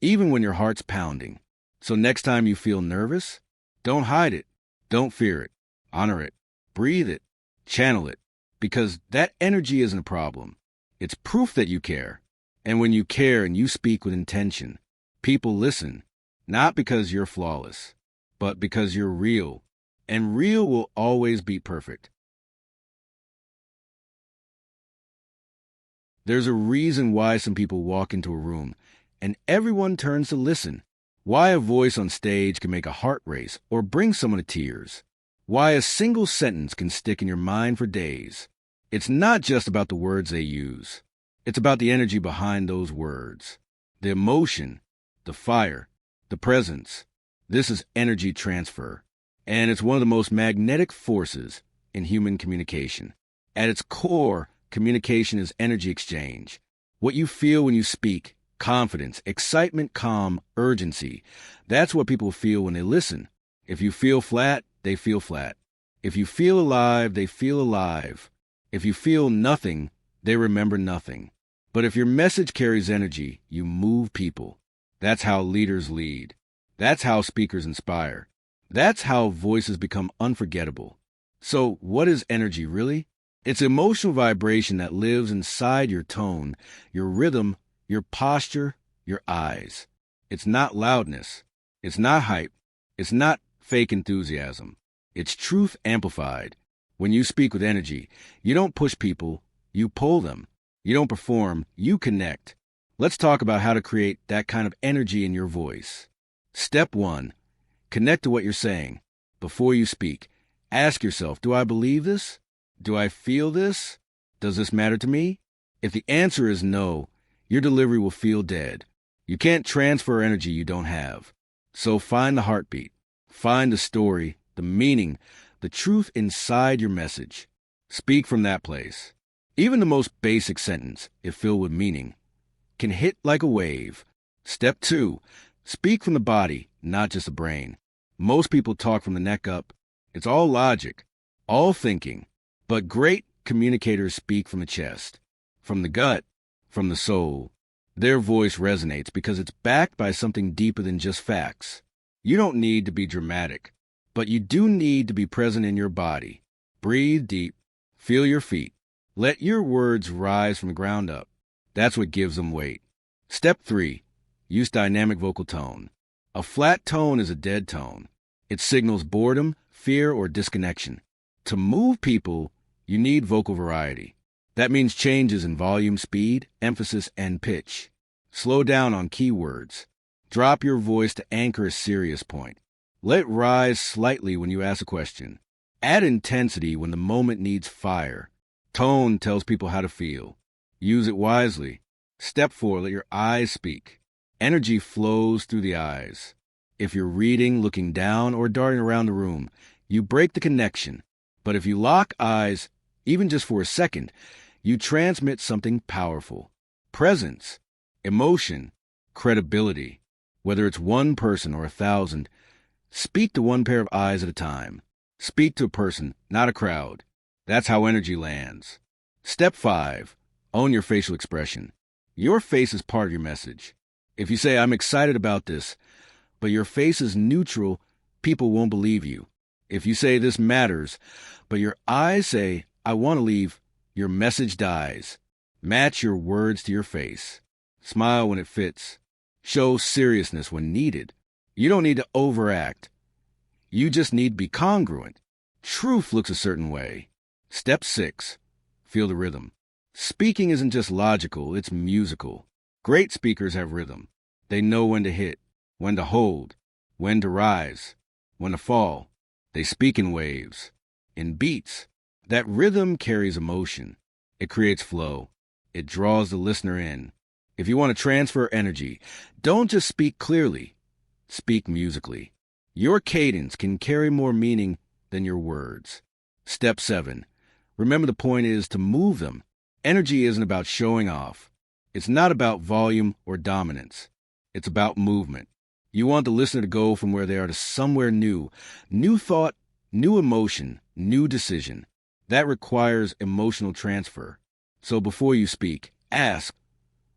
Speaker 1: even when your heart's pounding. So next time you feel nervous, don't hide it. Don't fear it. Honor it. Breathe it. Channel it. Because that energy isn't a problem. It's proof that you care. And when you care and you speak with intention, people listen, not because you're flawless, but because you're real. And real will always be perfect. There's a reason why some people walk into a room and everyone turns to listen. Why a voice on stage can make a heart race or bring someone to tears. Why a single sentence can stick in your mind for days. It's not just about the words they use. It's about the energy behind those words. The emotion, the fire, the presence. This is energy transfer. And it's one of the most magnetic forces in human communication. At its core, communication is energy exchange. What you feel when you speak, confidence, excitement, calm, urgency. That's what people feel when they listen. If you feel flat, they feel flat. If you feel alive, they feel alive. If you feel nothing, they remember nothing. But if your message carries energy, you move people. That's how leaders lead. That's how speakers inspire. That's how voices become unforgettable. So what is energy really? It's emotional vibration that lives inside your tone, your rhythm, your posture, your eyes. It's not loudness. It's not hype. It's not fake enthusiasm. It's truth amplified. When you speak with energy, you don't push people, you pull them. You don't perform, you connect. Let's talk about how to create that kind of energy in your voice. Step 1. Connect to what you're saying. Before you speak, ask yourself, do I believe this? Do I feel this? Does this matter to me? If the answer is no, your delivery will feel dead. You can't transfer energy you don't have. So find the heartbeat. Find the story, the meaning, the truth inside your message. Speak from that place. Even the most basic sentence, if filled with meaning, can hit like a wave. Step 2. Speak from the body, not just the brain. Most people talk from the neck up. It's all logic, all thinking. But great communicators speak from the chest, from the gut, from the soul. Their voice resonates because it's backed by something deeper than just facts. You don't need to be dramatic, but you do need to be present in your body. Breathe deep, feel your feet. Let your words rise from the ground up. That's what gives them weight. Step 3. Use dynamic vocal tone. A flat tone is a dead tone. It signals boredom, fear, or disconnection. To move people, you need vocal variety. That means changes in volume, speed, emphasis, and pitch. Slow down on keywords. Drop your voice to anchor a serious point. Let it rise slightly when you ask a question. Add intensity when the moment needs fire. Tone tells people how to feel. Use it wisely. Step 4, let your eyes speak. Energy flows through the eyes. If you're reading, looking down, or darting around the room, you break the connection. But if you lock eyes, even just for a second, you transmit something powerful. Presence, emotion, credibility. Whether it's one person or 1,000, speak to one pair of eyes at a time. Speak to a person, not a crowd. That's how energy lands. Step 5. Own your facial expression. Your face is part of your message. If you say, I'm excited about this, but your face is neutral, people won't believe you. If you say this matters, but your eyes say, I want to leave, your message dies. Match your words to your face. Smile when it fits. Show seriousness when needed. You don't need to overact. You just need to be congruent. Truth looks a certain way. Step 6. Feel the rhythm. Speaking isn't just logical, it's musical. Great speakers have rhythm. They know when to hit, when to hold, when to rise, when to fall. They speak in waves, in beats. That rhythm carries emotion. It creates flow. It draws the listener in. If you want to transfer energy, don't just speak clearly. Speak musically. Your cadence can carry more meaning than your words. Step 7. Remember, the point is to move them. Energy isn't about showing off. It's not about volume or dominance. It's about movement. You want the listener to go from where they are to somewhere new. New thought, new emotion, new decision. That requires emotional transfer. So before you speak, ask,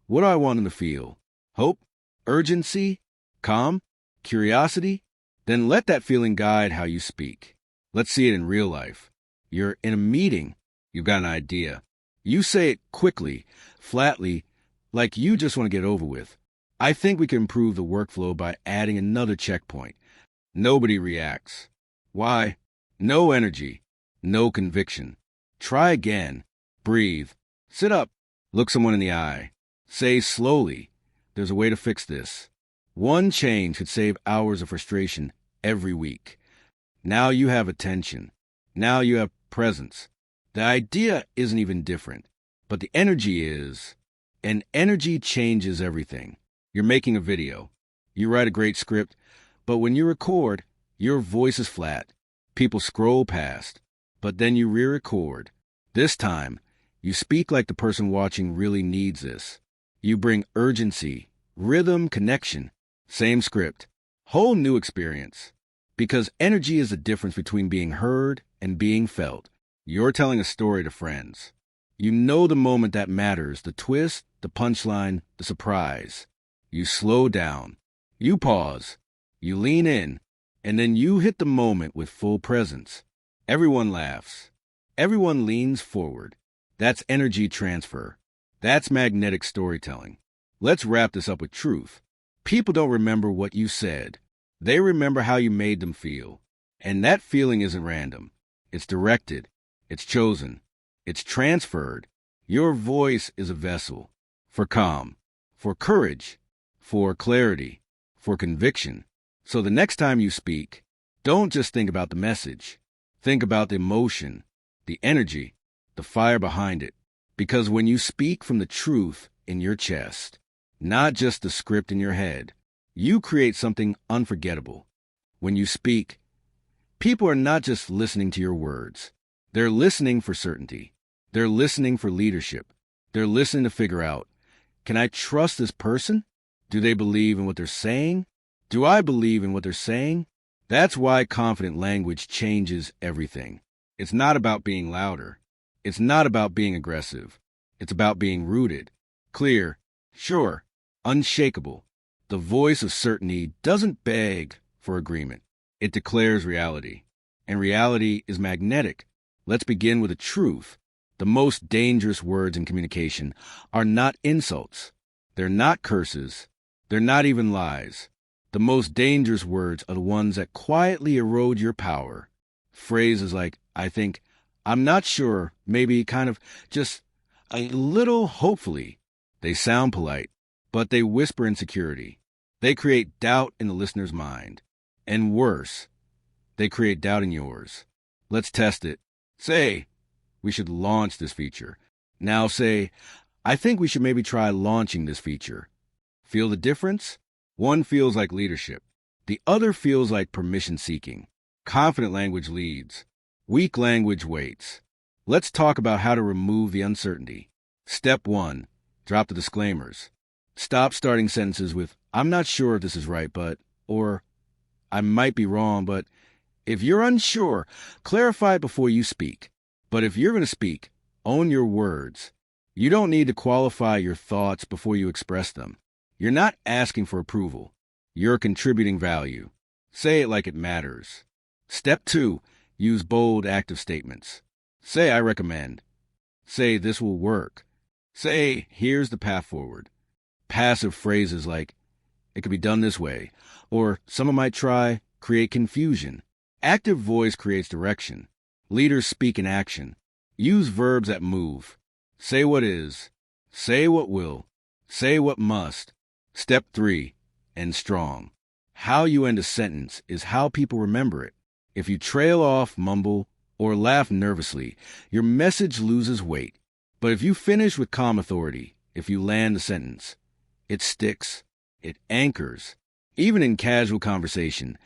Speaker 1: what do I want them to feel? Hope? Urgency? Calm? Curiosity? Then let that feeling guide how you speak. Let's see it in real life. You're in a meeting. You've got an idea. You say it quickly, flatly, like you just want to get over with. I think we can improve the workflow by adding another checkpoint. Nobody reacts. Why? No energy. No conviction. Try again. Breathe. Sit up. Look someone in the eye. Say slowly, there's a way to fix this. One change could save hours of frustration every week. Now you have attention. Now you have presence. The idea isn't even different, but the energy is. And energy changes everything. You're making a video. You write a great script, but when you record, your voice is flat. People scroll past, but then you re-record. This time, you speak like the person watching really needs this. You bring urgency, rhythm, connection. Same script. Whole new experience. Because energy is the difference between being heard and being felt. You're telling a story to friends. You know the moment that matters, the twist, the punchline, the surprise. You slow down. You pause. You lean in. And then you hit the moment with full presence. Everyone laughs. Everyone leans forward. That's energy transfer. That's magnetic storytelling. Let's wrap this up with truth. People don't remember what you said. They remember how you made them feel. And that feeling isn't random. It's directed. It's chosen. It's transferred. Your voice is a vessel for calm, for courage, for clarity, for conviction. So the next time you speak, don't just think about the message. Think about the emotion, the energy, the fire behind it. Because when you speak from the truth in your chest, not just the script in your head, you create something unforgettable. When you speak, people are not just listening to your words. They're listening for certainty. They're listening for leadership. They're listening to figure out, can I trust this person? Do they believe in what they're saying? Do I believe in what they're saying? That's why confident language changes everything. It's not about being louder. It's not about being aggressive. It's about being rooted, clear, sure, unshakable. The voice of certainty doesn't beg for agreement. It declares reality. And reality is magnetic. Let's begin with the truth. The most dangerous words in communication are not insults. They're not curses. They're not even lies. The most dangerous words are the ones that quietly erode your power. Phrases like, I think, I'm not sure, maybe, kind of, just a little hopefully. They sound polite, but they whisper insecurity. They create doubt in the listener's mind. And worse, they create doubt in yours. Let's test it. Say, we should launch this feature. Now say, I think we should maybe try launching this feature. Feel the difference? One feels like leadership. The other feels like permission-seeking. Confident language leads. Weak language waits. Let's talk about how to remove the uncertainty. Step 1. Drop the disclaimers. Stop starting sentences with, I'm not sure if this is right, but, or, I might be wrong, but. If you're unsure, clarify it before you speak. But if you're going to speak, own your words. You don't need to qualify your thoughts before you express them. You're not asking for approval. You're contributing value. Say it like it matters. Step 2. Use bold, active statements. Say, I recommend. Say, this will work. Say, here's the path forward. Passive phrases like, it could be done this way, or someone might try, create confusion. Active voice creates direction. Leaders speak in action. Use verbs that move. Say what is. Say what will. Say what must. Step 3. End strong. How you end a sentence is how people remember it. If you trail off, mumble, or laugh nervously, your message loses weight. But if you finish with calm authority, if you land the sentence, it sticks. It anchors. Even in casual conversation,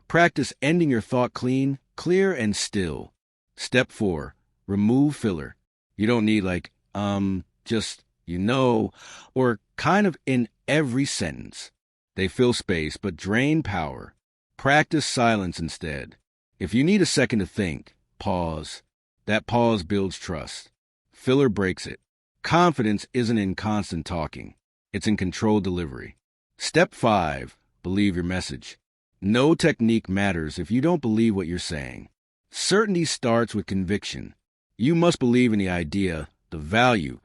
Speaker 1: practice ending your thought clean, clear, and still. Step 4. Remove filler. You don't need just, or kind of in every sentence. They fill space but drain power. Practice silence instead. If you need a second to think, pause. That pause builds trust. Filler breaks it. Confidence isn't in constant talking. It's in controlled delivery. Step 5. Believe your message. No technique matters if you don't believe what you're saying. Certainty starts with conviction. You must believe in the idea, the value,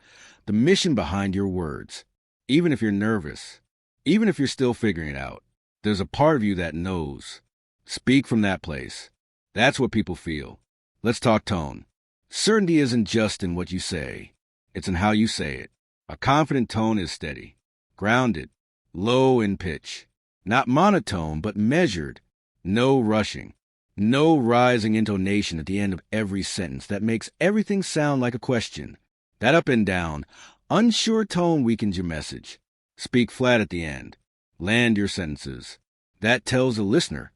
Speaker 1: the mission behind your words. Even if you're nervous, even if you're still figuring it out, there's a part of you that knows. Speak from that place. That's what people feel. Let's talk tone. Certainty isn't just in what you say. It's in how you say it. A confident tone is steady, grounded, low in pitch. Not monotone, but measured. No rushing. No rising intonation at the end of every sentence that makes everything sound like a question. That up and down, unsure tone weakens your message. Speak flat at the end. Land your sentences. That tells the listener,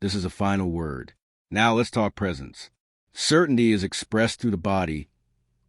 Speaker 1: this is a final word. Now let's talk presence. Certainty is expressed through the body,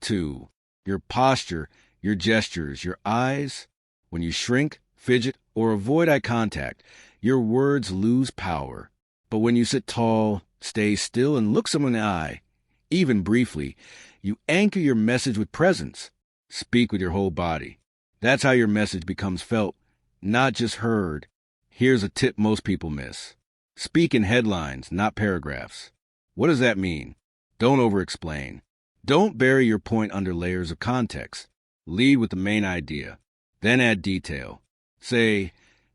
Speaker 1: too. Your posture, your gestures, your eyes. When you shrink, fidget, or avoid eye contact, your words lose power. But when you sit tall, stay still, and look someone in the eye, even briefly, you anchor your message with presence. Speak with your whole body. That's how your message becomes felt, not just heard. Here's a tip most people miss. Speak in headlines, not paragraphs. What does that mean? Don't over-explain. Don't bury your point under layers of context. Lead with the main idea. Then add detail. Say,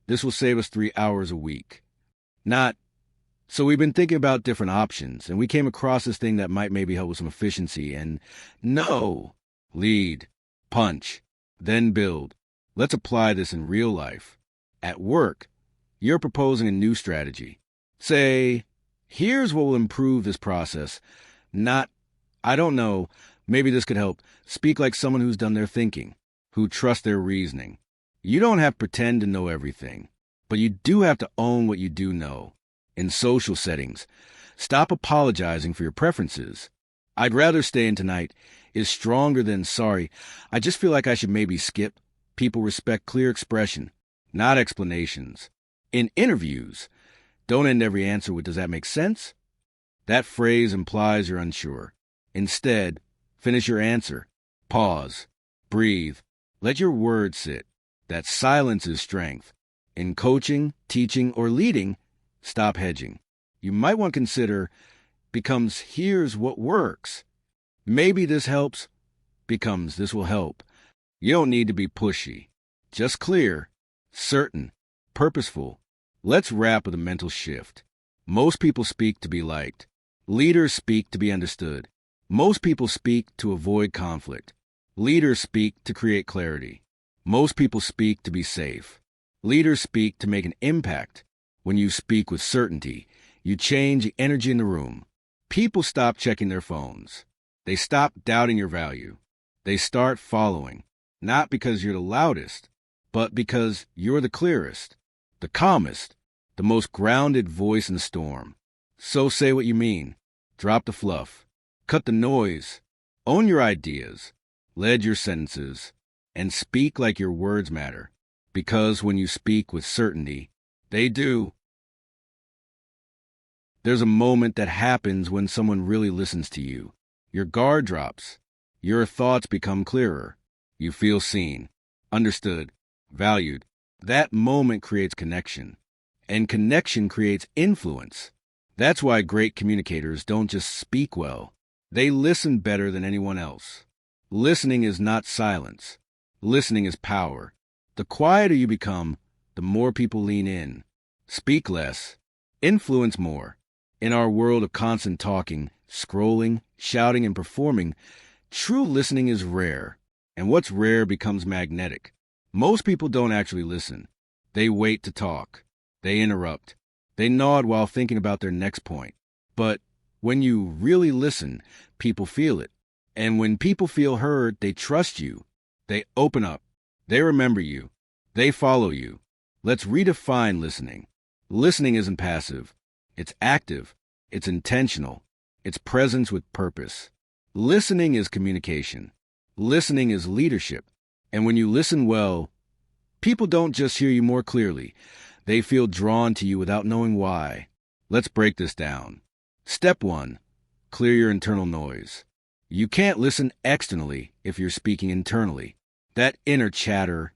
Speaker 1: This will save us 3 hours a week. Not, so we've been thinking about different options, and we came across this thing that might maybe help with some efficiency, and no. Lead, punch, then build. Let's apply this in real life. At work, you're proposing a new strategy. Say, here's what will improve this process. Not, I don't know, maybe this could help. Speak like someone who's done their thinking, who trusts their reasoning. You don't have to pretend to know everything, but you do have to own what you do know. In social settings, stop apologizing for your preferences. I'd rather stay in tonight is stronger than sorry. I just feel like I should maybe skip. People respect clear expression, not explanations. In interviews, don't end every answer with, does that make sense? That phrase implies you're unsure. Instead, finish your answer. Pause. Breathe. Let your words sit. That silence is strength. In coaching, teaching, or leading, stop hedging. You might want to consider becomes here's what works. Maybe this helps becomes this will help. You don't need to be pushy. Just clear, certain, purposeful. Let's wrap with a mental shift. Most people speak to be liked. Leaders speak to be understood. Most people speak to avoid conflict. Leaders speak to create clarity. Most people speak to be safe. Leaders speak to make an impact. When you speak with certainty, you change the energy in the room. People stop checking their phones. They stop doubting your value. They start following, not because you're the loudest, but because you're the clearest, the calmest, the most grounded voice in the storm. So say what you mean. Drop the fluff. Cut the noise. Own your ideas. Lead your sentences. And speak like your words matter. Because when you speak with certainty, they do. There's a moment that happens when someone really listens to you. Your guard drops. Your thoughts become clearer. You feel seen, understood, valued. That moment creates connection. And connection creates influence. That's why great communicators don't just speak well. They listen better than anyone else. Listening is not silence. Listening is power. The quieter you become, the more people lean in. Speak less. Influence more. In our world of constant talking, scrolling, shouting, and performing, true listening is rare. And what's rare becomes magnetic. Most people don't actually listen. They wait to talk. They interrupt. They nod while thinking about their next point. But when you really listen, people feel it. And when people feel heard, they trust you. They open up. They remember you. They follow you. Let's redefine listening. Listening isn't passive. It's active. It's intentional. It's presence with purpose. Listening is communication. Listening is leadership. And when you listen well, people don't just hear you more clearly. They feel drawn to you without knowing why. Let's break this down. Step 1. Clear your internal noise. You can't listen externally if you're speaking internally. That inner chatter,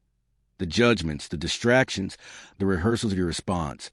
Speaker 1: the judgments, the distractions, the rehearsals of your response,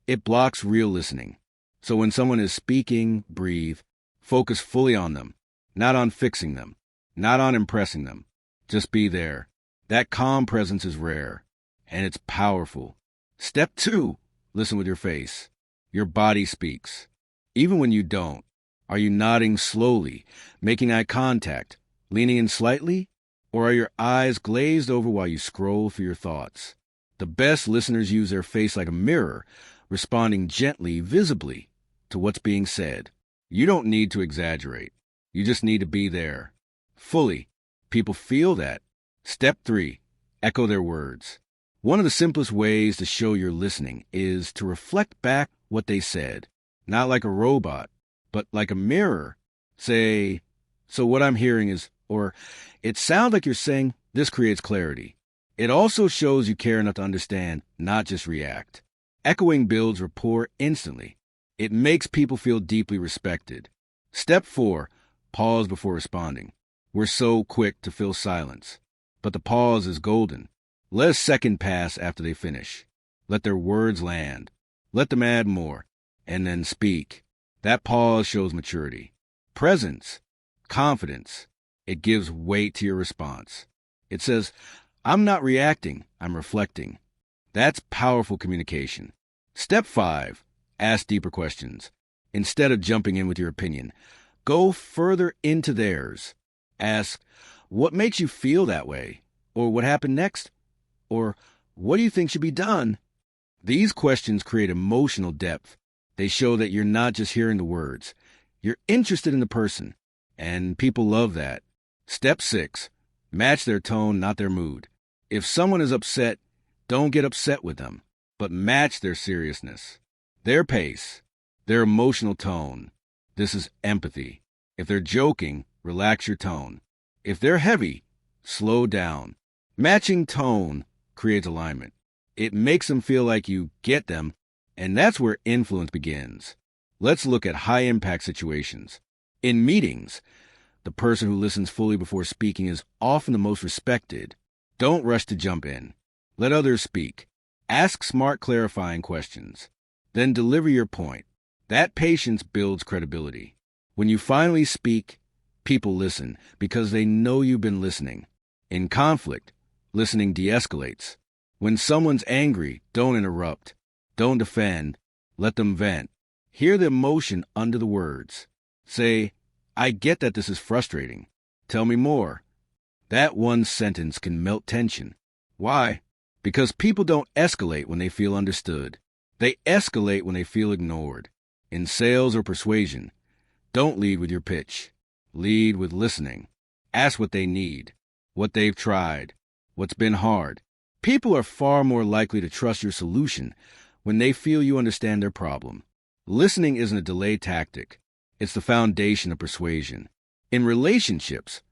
Speaker 1: it blocks real listening. So when someone is speaking, breathe, focus fully on them, not on fixing them, not on impressing them. Just be there. That calm presence is rare, and it's powerful. Step 2, listen with your face. Your body speaks. Even when you don't, are you nodding slowly, making eye contact, leaning in slightly? Or are your eyes glazed over while you scroll through your thoughts? The best listeners use their face like a mirror, responding gently, visibly, to what's being said. You don't need to exaggerate. You just need to be there. Fully. People feel that. Step 3. Echo their words. One of the simplest ways to show you're listening is to reflect back what they said. Not like a robot, but like a mirror. Say, so what I'm hearing is, or it sounds like you're saying, this creates clarity. It also shows you care enough to understand, not just react. Echoing builds rapport instantly. It makes people feel deeply respected. Step 4, pause before responding. We're so quick to fill silence, but the pause is golden. Let a second pass after they finish. Let their words land. Let them add more, and then speak. That pause shows maturity, presence, confidence. It gives weight to your response. It says, I'm not reacting, I'm reflecting. That's powerful communication. Step 5. Ask deeper questions. Instead of jumping in with your opinion, go further into theirs. Ask, what makes you feel that way? Or what happened next? Or what do you think should be done? These questions create emotional depth. They show that you're not just hearing the words. You're interested in the person. And people love that. Step 6. Match their tone, not their mood. If someone is upset, don't get upset with them, but match their seriousness, their pace, their emotional tone. This is empathy. If they're joking, relax your tone. If they're heavy, slow down. Matching tone creates alignment. It makes them feel like you get them, and that's where influence begins. Let's look at high-impact situations. In meetings, the person who listens fully before speaking is often the most respected. Don't rush to jump in. Let others speak. Ask smart, clarifying questions. Then deliver your point. That patience builds credibility. When you finally speak, people listen because they know you've been listening. In conflict, listening de-escalates. When someone's angry, don't interrupt. Don't defend. Let them vent. Hear the emotion under the words. Say, I get that this is frustrating. Tell me more. That one sentence can melt tension. Why? Because people don't escalate when they feel understood. They escalate when they feel ignored. In sales or persuasion, don't lead with your pitch. Lead with listening. Ask what they need, what they've tried, what's been hard. People are far more likely to trust your solution when they feel you understand their problem. Listening isn't a delay tactic. It's the foundation of persuasion. In relationships,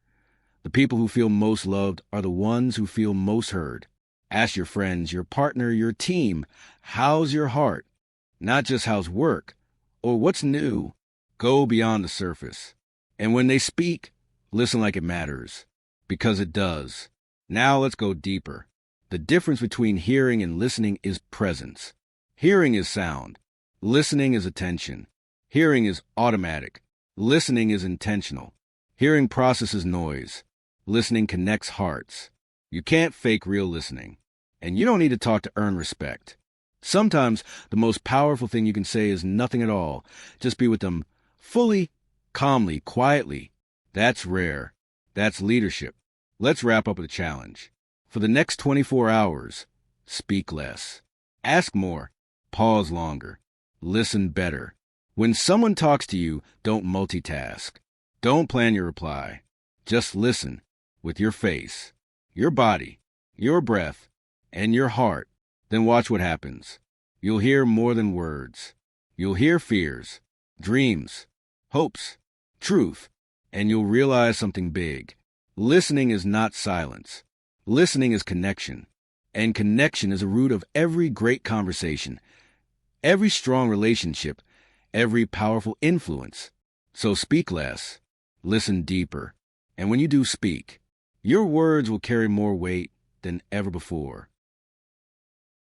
Speaker 1: the people who feel most loved are the ones who feel most heard. Ask your friends, your partner, your team, how's your heart? Not just how's work or what's new. Go beyond the surface. And when they speak, listen like it matters, because it does. Now let's go deeper. The difference between hearing and listening is presence. Hearing is sound. Listening is attention. Hearing is automatic. Listening is intentional. Hearing processes noise. Listening connects hearts. You can't fake real listening. And you don't need to talk to earn respect. Sometimes the most powerful thing you can say is nothing at all. Just be with them fully, calmly, quietly. That's rare. That's leadership. Let's wrap up with a challenge. For the next 24 hours, speak less. Ask more. Pause longer. Listen better. When someone talks to you, don't multitask. Don't plan your reply. Just listen with your face, your body, your breath, and your heart. Then watch what happens. You'll hear more than words. You'll hear fears, dreams, hopes, truth, and you'll realize something big. Listening is not silence. Listening is connection. And connection is the root of every great conversation, every strong relationship, every powerful influence. So speak less, listen deeper. And when you do speak, your words will carry more weight than ever before.